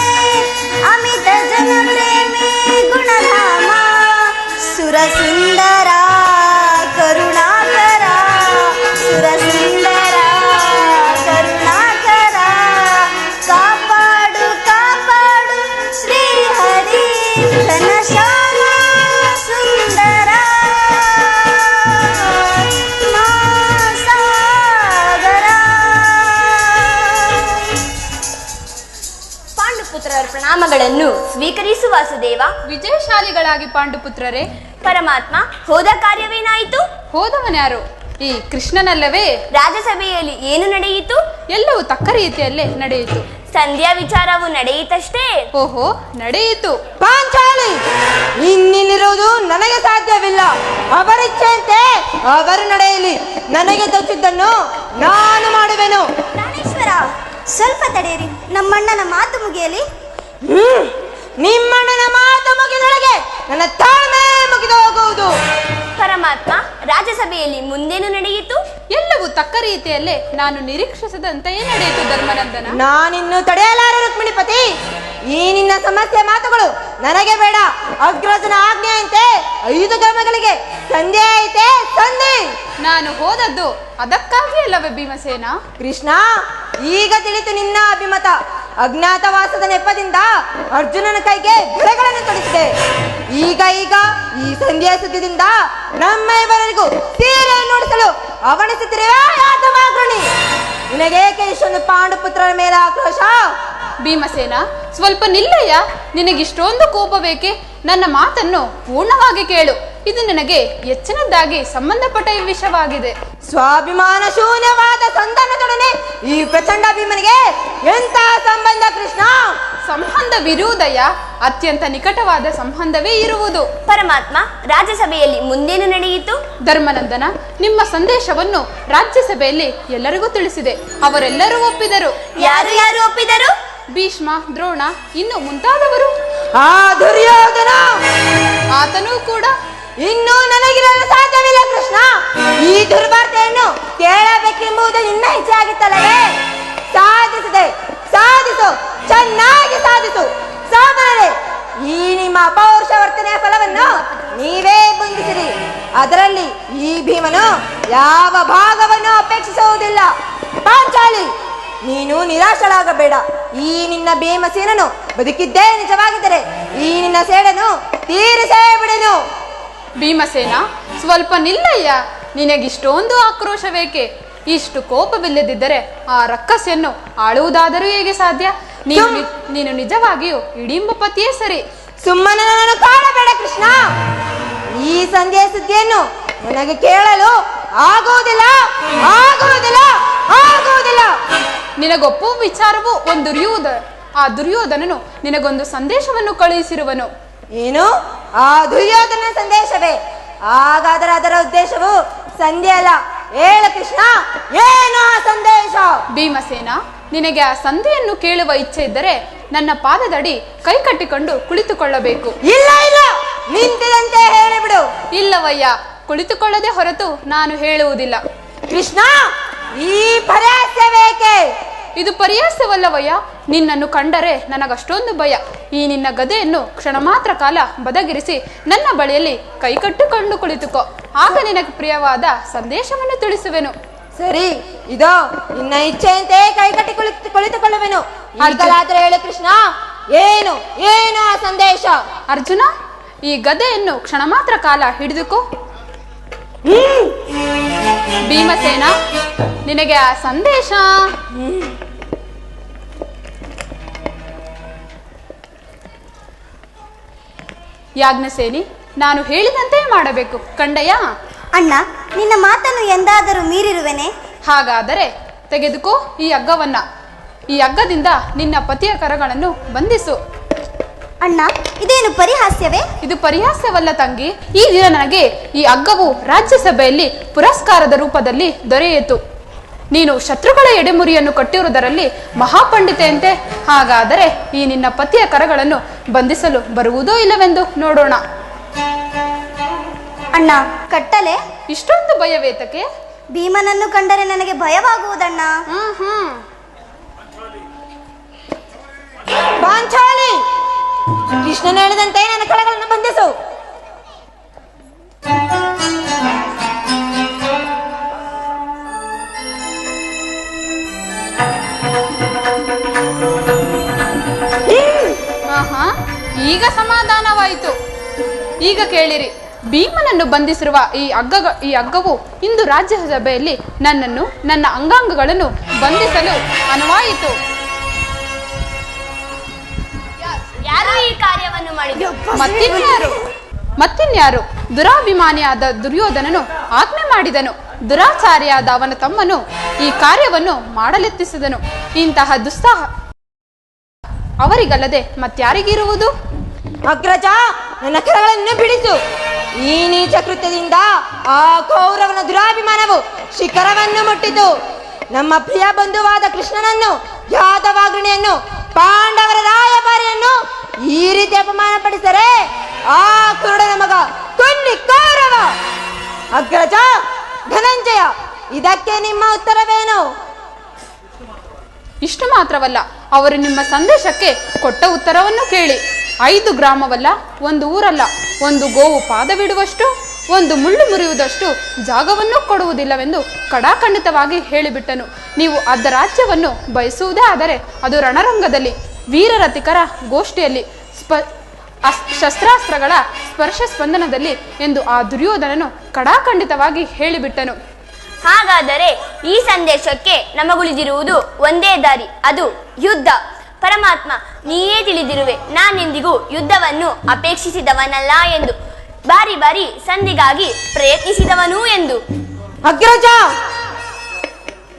ಅಮಿತ ಜನಪ್ರೇಮಿ ಗುಣಧಾಮ ಸುರಸುಂದರ ಕರುಣಾಕರ ಸುರಸುಂದರ ಕರುಣಾಕರ ಕಾಪಾಡು ಕಾಪಾಡು ಶ್ರೀಹರಿ ಘನಶ್ಯಾಮ ಸುಂದರ ಸಾಗರ. ಪಾಂಡುಪುತ್ರರ ಪ್ರಣಾಮಗಳನ್ನು ಸ್ವೀಕರಿಸು ವಾಸುದೇವ. ವಿಜಯಶಾಲಿಗಳಾಗಿ ಪಾಂಡುಪುತ್ರರೇ. ಪರಮಾತ್ಮ, ಹೋದ ಕಾರ್ಯವೇನಾಯಿತು? ಹೋದವನ್ಯಾರು? ಈ ಕೃಷ್ಣನಲ್ಲವೇ? ರಾಜಸಭೆಯಲ್ಲಿ ಏನು ನಡೆಯಿತು? ಎಲ್ಲವೂ ತಕ್ಕ ರೀತಿಯಲ್ಲೇ ನಡೆಯಿತು. ಸಂಧ್ಯಾ ವಿಚಾರವು ನಡೆಯಿತಷ್ಟೇ. ಓಹೋ, ನಡೆಯಿತು. ಪಾಂಚಾಲಿ, ಇನ್ನಿಲ್ಲಿರುವುದು ನನಗೆ ಸಾಧ್ಯವಿಲ್ಲ. ಅವರಿಚ್ಛೆಯಂತೆ ಅವರು ನಡೆಯಲಿ. ನನಗೆ ತೋಚಿದ್ದನ್ನು ನಾನು ಮಾಡುವೆನು. ಪ್ರಾಣೇಶ್ವರ, ಸ್ವಲ್ಪ ತಡೆಯಿರಿ. ನಮ್ಮಣ್ಣನ ಮಾತು ಮುಗಿಯಲಿ. ನಿಮ್ಮಣ್ಣನ ಮಾತು ಮುಗಿದೊಳಗೆ ನನ್ನ ತಾಳ್ಮೆ ಮುಗಿದು ಹೋಗುವುದು. ಪರಮಾತ್ಮ, ರಾಜ್ಯಸಭೆಯಲ್ಲಿ ಮುಂದೇನು ನಡೆಯಿತು? ಎಲ್ಲವೂ ತಕ್ಕ ರೀತಿಯಲ್ಲೇ ನಾನು ನಿರೀಕ್ಷಿಸಿದಂತೆಯೇ ನಡೆಯಿತು ಧರ್ಮನಂದನ. ನಾನಿನ್ನು ತಡೆಯಲಾರೆ ರುಕ್ಮಿಣಿಪತಿ. ಈ ನಿನ್ನ ಸಮಸ್ಯೆ ಮಾತುಗಳು ನನಗೆ ಬೇಡ. ಅಗ್ರಜನ ಆಜ್ಞೆಯಂತೆ 5 ಗ್ರಾಮಗಳಿಗೆ ಸಂಧಿ ಐತೆ ಸಂಧಿ. ನಾನು ಹೋದದ್ದು ಅದಕ್ಕಾಗಿ ಅಲ್ಲವೇ ಭೀಮಸೇನ? ಕೃಷ್ಣ, ಈಗ ತಿಳಿತು ನಿನ್ನ ಅಭಿಮತ. ಅಜ್ಞಾತವಾಸದ ನೆಪದಿಂದ ಅರ್ಜುನನ ಕೈಗೆ ಗಿಡಗಳನ್ನು ತೊಡಿಸಿದೆ. ಈಗ ಈ ಸಂಧಿಯ ಸುದ್ದಿಯಿಂದ ನಮ್ಮ ಇವರಿಗೂ ಸೀರೆಯನ್ನು ನೋಡಿಸಲು ಅವಣಿಸುತ್ತಿರುವ ಯಾತವಾಗ್ರಣಿ. ನಿನಗೇಕೆ ಇಷ್ಟೊಂದು ಪಾಂಡುಪುತ್ರರ ಮೇಲೆ ಆಕ್ರೋಶ? ಭೀಮಸೇನ, ಸ್ವಲ್ಪ ನಿಲ್ಲಯ್ಯ. ನಿನಗಿಷ್ಟೊಂದು ಕೋಪ ಬೇಕೆ? ನನ್ನ ಮಾತನ್ನು ಪೂರ್ಣವಾಗಿ ಕೇಳು. ಇದು ನನಗೆ ಹೆಚ್ಚಿನದ್ದಾಗಿ ಸಂಬಂಧಪಟ್ಟ ವಿಷಯವಾಗಿದೆ. ಸ್ವಾಭಿಮಾನ ಶೂನ್ಯವಾದ ಸಂಧಾನದೊಡನೆ ಈ ಪ್ರಚಂಡ ಭೀಮನಿಗೆ ಎಂತ ಸಂಬಂಧ ಕೃಷ್ಣ? ಸಂಬಂಧವಿರುವುದಯ್ಯ, ಅತ್ಯಂತ ನಿಕಟವಾದ ಸಂಬಂಧವೇ ಇರುವುದು. ಪರಮಾತ್ಮ, ರಾಜ್ಯಸಭೆಯಲ್ಲಿ ಮುಂದೇನು ನಡೆಯಿತು? ಧರ್ಮನಂದನ, ನಿಮ್ಮ ಸಂದೇಶವನ್ನು ರಾಜ್ಯಸಭೆಯಲ್ಲಿ ಎಲ್ಲರಿಗೂ ತಿಳಿಸಿದೆ. ಅವರೆಲ್ಲರೂ ಒಪ್ಪಿದರು. ಯಾರು ಯಾರು ಒಪ್ಪಿದರು? ಭೀಷ್ಮ, ದ್ರೋಣ, ಇನ್ನು ಮುಂತಾದವರು. ಆ ದುರ್ಯೋಧನ ಆತನೂ ಕೂಡ. ಇನ್ನೂ ನನಗಿರಲು ಸಾಧ್ಯವಿಲ್ಲ ಕೃಷ್ಣ. ಈ ದುರ್ವಾರ್ತೆಯನ್ನು ಕೇಳಬೇಕೆಂಬುದು ನಿನ್ನ ಇಚ್ಛೆ ಆಗಿತ್ತಲ್ಲವೇ? ಸಾಧಿಸಿದೆ, ಸಾಧಿಸು, ಚೆನ್ನಾಗಿ ಸಾಧಿಸು. ಸಾಧನೆ ಈ ನಿಮ್ಮ ಅಪೌರುಷ ವರ್ತನೆಯ ಫಲವನ್ನು ನೀವೇ ಬಂಧಿಸಿರಿ. ಅದರಲ್ಲಿ ಈ ಭೀಮನು ಯಾವ ಭಾಗವನ್ನು ಅಪೇಕ್ಷಿಸುವುದಿಲ್ಲ. ಪಾಂಚಾಲಿ, ನೀನು ನಿರಾಶಳಾಗಬೇಡ. ಈ ನಿನ್ನ ಭೀಮಸೇನನು ಬದುಕಿದ್ದೇ ನಿಜವಾಗಿದ್ದರೆ ಈ ನಿನ್ನ ಸೇಡನ್ನು ತೀರಿಸೇ ಬಿಡೆನು. ಭೀಮಸೇನ, ಸ್ವಲ್ಪ ನಿಲ್ಲಯ್ಯ. ನಿನಗಿಷ್ಟೊಂದು ಆಕ್ರೋಶ ಬೇಕೆ? ಇಷ್ಟು ಕೋಪವಿಲ್ಲದಿದ್ದರೆ ಆ ರಕ್ಕಸೆಯನ್ನು ಆಳುವುದಾದರೂ ಹೇಗೆ ಸಾಧ್ಯ? ನೀನು ನಿಜವಾಗಿಯೂ ಹಿಡಿಂಬ ಪತಿಯೇ ಸರಿ. ಸುಮ್ಮನೆ ನನ್ನನ್ನು ಕಾಡಬೇಡ ಕೃಷ್ಣ. ಈ ಸಂಧ್ಯಾ ಸುದ್ದಿಯನ್ನು ನನಗೆ ಕೇಳಲು ಆಗುವುದಿಲ್ಲ, ಆಗುವುದಿಲ್ಲ, ಆಗುವುದಿಲ್ಲ. ನಿನಗೊಪ್ಪುವ ವಿಚಾರವು ಒಂದು ಆ ದುರ್ಯೋಧನನು ನಿನಗೊಂದು ಸಂದೇಶವನ್ನು ಕಳುಹಿಸಿರುವನು. ಏನು? ಆ ದುರ್ಯೋಧನ ಸಂದೇಶವೇ? ಹಾಗಾದರೆ ಅದರ ಉದ್ದೇಶವು ಸಂಧಿ ಅಲ್ಲ. ಹೇಳ ಕೃಷ್ಣ, ಏನು ಆ ಸಂದೇಶ? ಭೀಮಸೇನ, ನಿನಗೆ ಆ ಸಂಧಿಯನ್ನು ಕೇಳುವ ಇಚ್ಛೆ ಇದ್ದರೆ ನನ್ನ ಪಾದದಡಿ ಕೈ ಕಟ್ಟಿಕೊಂಡು ಕುಳಿತುಕೊಳ್ಳಬೇಕು. ಇಲ್ಲ ಇಲ್ಲ, ನಿಂತಿದಂತೆ ಹೇಳಿಬಿಡು. ಇಲ್ಲವಯ್ಯ, ಕುಳಿತುಕೊಳ್ಳದೆ ಹೊರತು ನಾನು ಹೇಳುವುದಿಲ್ಲ. ಕೃಷ್ಣ, ಈ ಪರ್ಯಾಸ್ಯ ಬೇಕೆ? ಇದು ಪರ್ಯಾಸವಲ್ಲವಯ್ಯ. ನಿನ್ನನ್ನು ಕಂಡರೆ ನನಗಷ್ಟೊಂದು ಭಯ. ಈ ನಿನ್ನ ಗದೆಯನ್ನು ಕ್ಷಣ ಮಾತ್ರ ಕಾಲ ಬದಗಿರಿಸಿ ನನ್ನ ಬಳಿಯಲ್ಲಿ ಕೈ ಕಟ್ಟಿಕೊಂಡು ಕುಳಿತುಕೋ. ಆಗ ನಿನಗೆ ಪ್ರಿಯವಾದ ಸಂದೇಶವನ್ನು ತಿಳಿಸುವೆನು. ಸರಿ, ಇದೋ ನಿನ್ನ ಇಚ್ಛೆಯಂತೆ ಕೈ ಕಟ್ಟಿ ಕುಳಿತುಕೊಳ್ಳುವೆನು. ಈಗಲಾದರೆ ಹೇಳು ಕೃಷ್ಣ, ಏನು ಏನು ಆ ಸಂದೇಶ? ಅರ್ಜುನ, ಈ ಗದೆಯನ್ನು ಕ್ಷಣ ಮಾತ್ರ ಕಾಲ ಹಿಡಿದುಕೋ. ಭೀಮಸೇನ, ನಿನಗೆ ಆ ಸಂದೇಶ. ಯಾಜ್ಞಸೇನಿ, ನಾನು ಹೇಳಿದಂತೆ ಮಾಡಬೇಕು ಕಂಡಯ್ಯ. ಅಣ್ಣ, ನಿನ್ನ ಮಾತನ್ನು ಎಂದಾದರೂ ಮೀರಿರುವೆನೆ? ಹಾಗಾದರೆ ತೆಗೆದುಕೋ ಈ ಹಗ್ಗವನ್ನ. ಈ ಹಗ್ಗದಿಂದ ನಿನ್ನ ಪತಿಯ ಕರಗಳನ್ನು ಬಂಧಿಸು. ಅಣ್ಣ, ಇದೇನು ಪರಿಹಾಸ್ಯವೇ? ಇದು ಪರಿಹಾಸ್ಯವಲ್ಲ ತಂಗಿ. ಈ ದಿನ ನನಗೆ ಈ ಹಗ್ಗವು ರಾಜ್ಯಸಭೆಯಲ್ಲಿ ಪುರಸ್ಕಾರದ ರೂಪದಲ್ಲಿ ದೊರೆಯಿತು. ನೀನು ಶತ್ರುಗಳ ಎಡೆಮುರಿಯನ್ನು ಕಟ್ಟಿರುವುದರಲ್ಲಿ ಮಹಾಪಂಡಿತೆಯಂತೆ. ಹಾಗಾದರೆ ಈ ನಿನ್ನ ಪತಿಯ ಕರಗಳನ್ನು ಬಂಧಿಸಲು ಬರುವುದೋ ಇಲ್ಲವೆಂದು ನೋಡೋಣ. ಅಣ್ಣ, ಕಟ್ಟಲೆ? ಇಷ್ಟೊಂದು ಭಯವೇತಕ್ಕೆ? ಭೀಮನನ್ನು ಕಂಡರೆ ನನಗೆ ಭಯವಾಗುವುದಣ್ಣ. ಪಾಂಚಾಲಿ, ಕೃಷ್ಣನ ಹೇಳಿದಂತೆ ನನ್ನ ಕರಗಳನ್ನು ಬಂಧಿಸು. ಈಗ ಸಮಾಧಾನವಾಯಿತು. ಈಗ ಕೇಳಿರಿ, ಭೀಮನನ್ನು ಬಂಧಿಸಿರುವ ಈ ಹಗ್ಗವು ಇಂದು ರಾಜ್ಯಸಭೆಯಲ್ಲಿ ನನ್ನನ್ನು, ನನ್ನ ಅಂಗಾಂಗಗಳನ್ನು ಬಂಧಿಸಲು ಅನುವಾಯಿತು. ಯಾರು ಈ ಕಾರ್ಯವನ್ನು ಮಾಡಿದರು? ಮತ್ತಿನ್ಯಾರು? ದುರಾಭಿಮಾನಿಯಾದ ದುರ್ಯೋಧನನು ಆಜ್ಞೆ ಮಾಡಿದನು. ದುರಾಚಾರಿಯಾದ ಅವನ ತಮ್ಮನು ಈ ಕಾರ್ಯವನ್ನು ಮಾಡಲೆತ್ತಿಸಿದನು. ಇಂತಹ ದುಸ್ಸಾಹ ಅವರಿಗಲ್ಲದೆ ಮತ್ಯಾರಿಗಿರುವುದು? ಅಗ್ರಜ, ನನ್ನ ಕರಗಳನ್ನು ಬಿಡಿಸು. ಈ ನೀಚ ಕೃತ್ಯದಿಂದ ಆ ಕೌರವನ ದುರಾಭಿಮಾನವು ಶಿಖರವನ್ನು ಮುಟ್ಟಿತು. ನಮ್ಮ ಪ್ರಿಯ ಬಂಧುವಾದ ಕೃಷ್ಣನನ್ನು, ಯಾದವಾಗ್ರಣಿಯನ್ನು, ಪಾಂಡವರ ರಾಯಭಾರಿಯನ್ನು ಈ ರೀತಿ ಅಪಮಾನ ಪಡಿಸರೆ ಆ ಕುರುಡನ ಮಗ ಕೊಲ್ಲಿ ಕೌರವ. ಅಗ್ರಜ, ಇದಕ್ಕೆ ನಿಮ್ಮ ಉತ್ತರವೇನು? ಇಷ್ಟು ಮಾತ್ರವಲ್ಲ, ಅವರು ನಿಮ್ಮ ಸಂದೇಶಕ್ಕೆ ಕೊಟ್ಟ ಉತ್ತರವನ್ನು ಕೇಳಿ. 5 ಗ್ರಾಮವಲ್ಲ, ಒಂದು ಊರಲ್ಲ, ಒಂದು ಗೋವು ಪಾದವಿಡುವಷ್ಟು, ಒಂದು ಮುಳ್ಳು ಮುರಿಯುವುದಷ್ಟು ಜಾಗವನ್ನು ಕೊಡುವುದಿಲ್ಲವೆಂದು ಕಡಾಖಂಡಿತವಾಗಿ ಹೇಳಿಬಿಟ್ಟನು. ನೀವು ಅರ್ಧ ರಾಜ್ಯವನ್ನು ಬಯಸುವುದೇ ಆದರೆ ಅದು ರಣರಂಗದಲ್ಲಿ, ವೀರರತಿಕರ ಗೋಷ್ಠಿಯಲ್ಲಿ, ಶಸ್ತ್ರಾಸ್ತ್ರಗಳ ಸ್ಪರ್ಶ ಸ್ಪಂದನದಲ್ಲಿ ಎಂದು ಆ ದುರ್ಯೋಧನನು ಕಡಾಖಂಡಿತವಾಗಿ ಹೇಳಿಬಿಟ್ಟನು. ಹಾಗಾದರೆ ಈ ಸಂದೇಶಕ್ಕೆ ನಮಗುಳಿದಿರುವುದು ಒಂದೇ ದಾರಿ, ಅದು ಯುದ್ಧ. ಪರಮಾತ್ಮ, ನೀಯೇ ತಿಳಿದಿರುವೆ, ನಾನೆಂದಿಗೂ ಯುದ್ಧವನ್ನು ಅಪೇಕ್ಷಿಸಿದವನಲ್ಲ ಎಂದು, ಬಾರಿ ಬಾರಿ ಸಂಧಿಗಾಗಿ ಪ್ರಯತ್ನಿಸಿದವನು ಎಂದು. ಅಗ್ರಜ,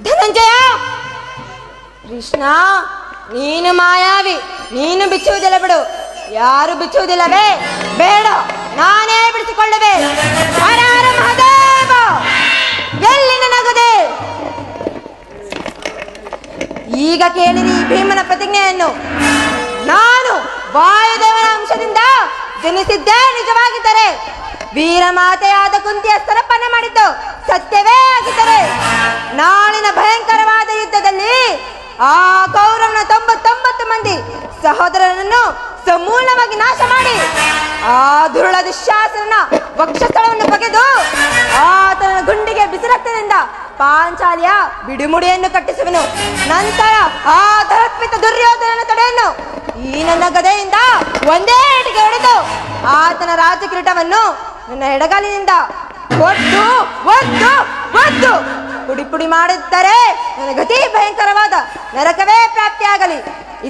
ಧನಂಜಯ, ಕೃಷ್ಣ, ನೀನು ಮಾಯಾವಿ, ನೀನು ಬಿಚ್ಚುವುದಿಲ್ಲ ಬಿಡು. ಯಾರು ಬಿಚ್ಚುವುದಿಲ್ಲವೇ? ಬೇಡ, ನಾನೇ ಬಿಡಿಸಿಕೊಳ್ಳುವೆ. ಹರ ಹರ ಮಹಾದೇವ, ಎಲ್ಲಿ ನನಗದೆ? ಈಗ ಕೇಳಿರಿ ಭೀಮನ ಪ್ರತಿಜ್ಞೆಯನ್ನು. ನಾನು ವಾಯುದೇವನ ಅಂಶದಿಂದ ಜನಿಸಿದ್ದೇ ನಿಜವಾಗಿದ್ದರೆ, ವೀರಮಾತೆಯಾದ ಕುಂತಿಯ ಸ್ತರಪನೆ ಮಾಡಿದ್ದು ಸತ್ಯವೇ ಆಗಿದ್ದರೆ, ನಾಳಿನ ಭಯಂಕರವಾದ ಯುದ್ಧದಲ್ಲಿ ಆ ಕೌರವನ 99 ಮಂದಿ ಸಹೋದರರನ್ನು ಸಮೂಲವಾಗಿ ನಾಶ ಮಾಡಿ ಆ ದುರುಳ ದುಶ್ಯಾಸನ ವಕ್ಷಸ್ಥಳವನ್ನು ಬಗೆದು ಆತನ ಗುಂಡಿಗೆ ಬಿಸಿರಕ್ತದಿಂದ ಪಾಂಚಾಲಿಯ ಬಿಡುಮುಡಿಯನ್ನು ಕಟ್ಟಿಸುವನು. ನಂತರ ಆ ಧರ್ಪಿತ ದುರ್ಯೋಧನನ ತಡೆಯನ್ನು ಈ ನನ್ನ ಗದೆಯಿಂದ ಒಂದೇ ಏಟಿಗೆ ಹೊಡೆದು ಆತನ ರಾಜ ಕಿರೀಟವನ್ನು ನನ್ನ ಎಡಗಾಲಿನಿಂದ ಒದ್ದು ಒದ್ದು ಒದ್ದು ಪುಡಿ ಪುಡಿ ಮಾಡುತ್ತಾರೆ ನನ್ನ ಗತಿ ಭಯಂಕರವಾದ ನರಕವೇ ಪ್ರಾಪ್ತಿಯಾಗಲಿ.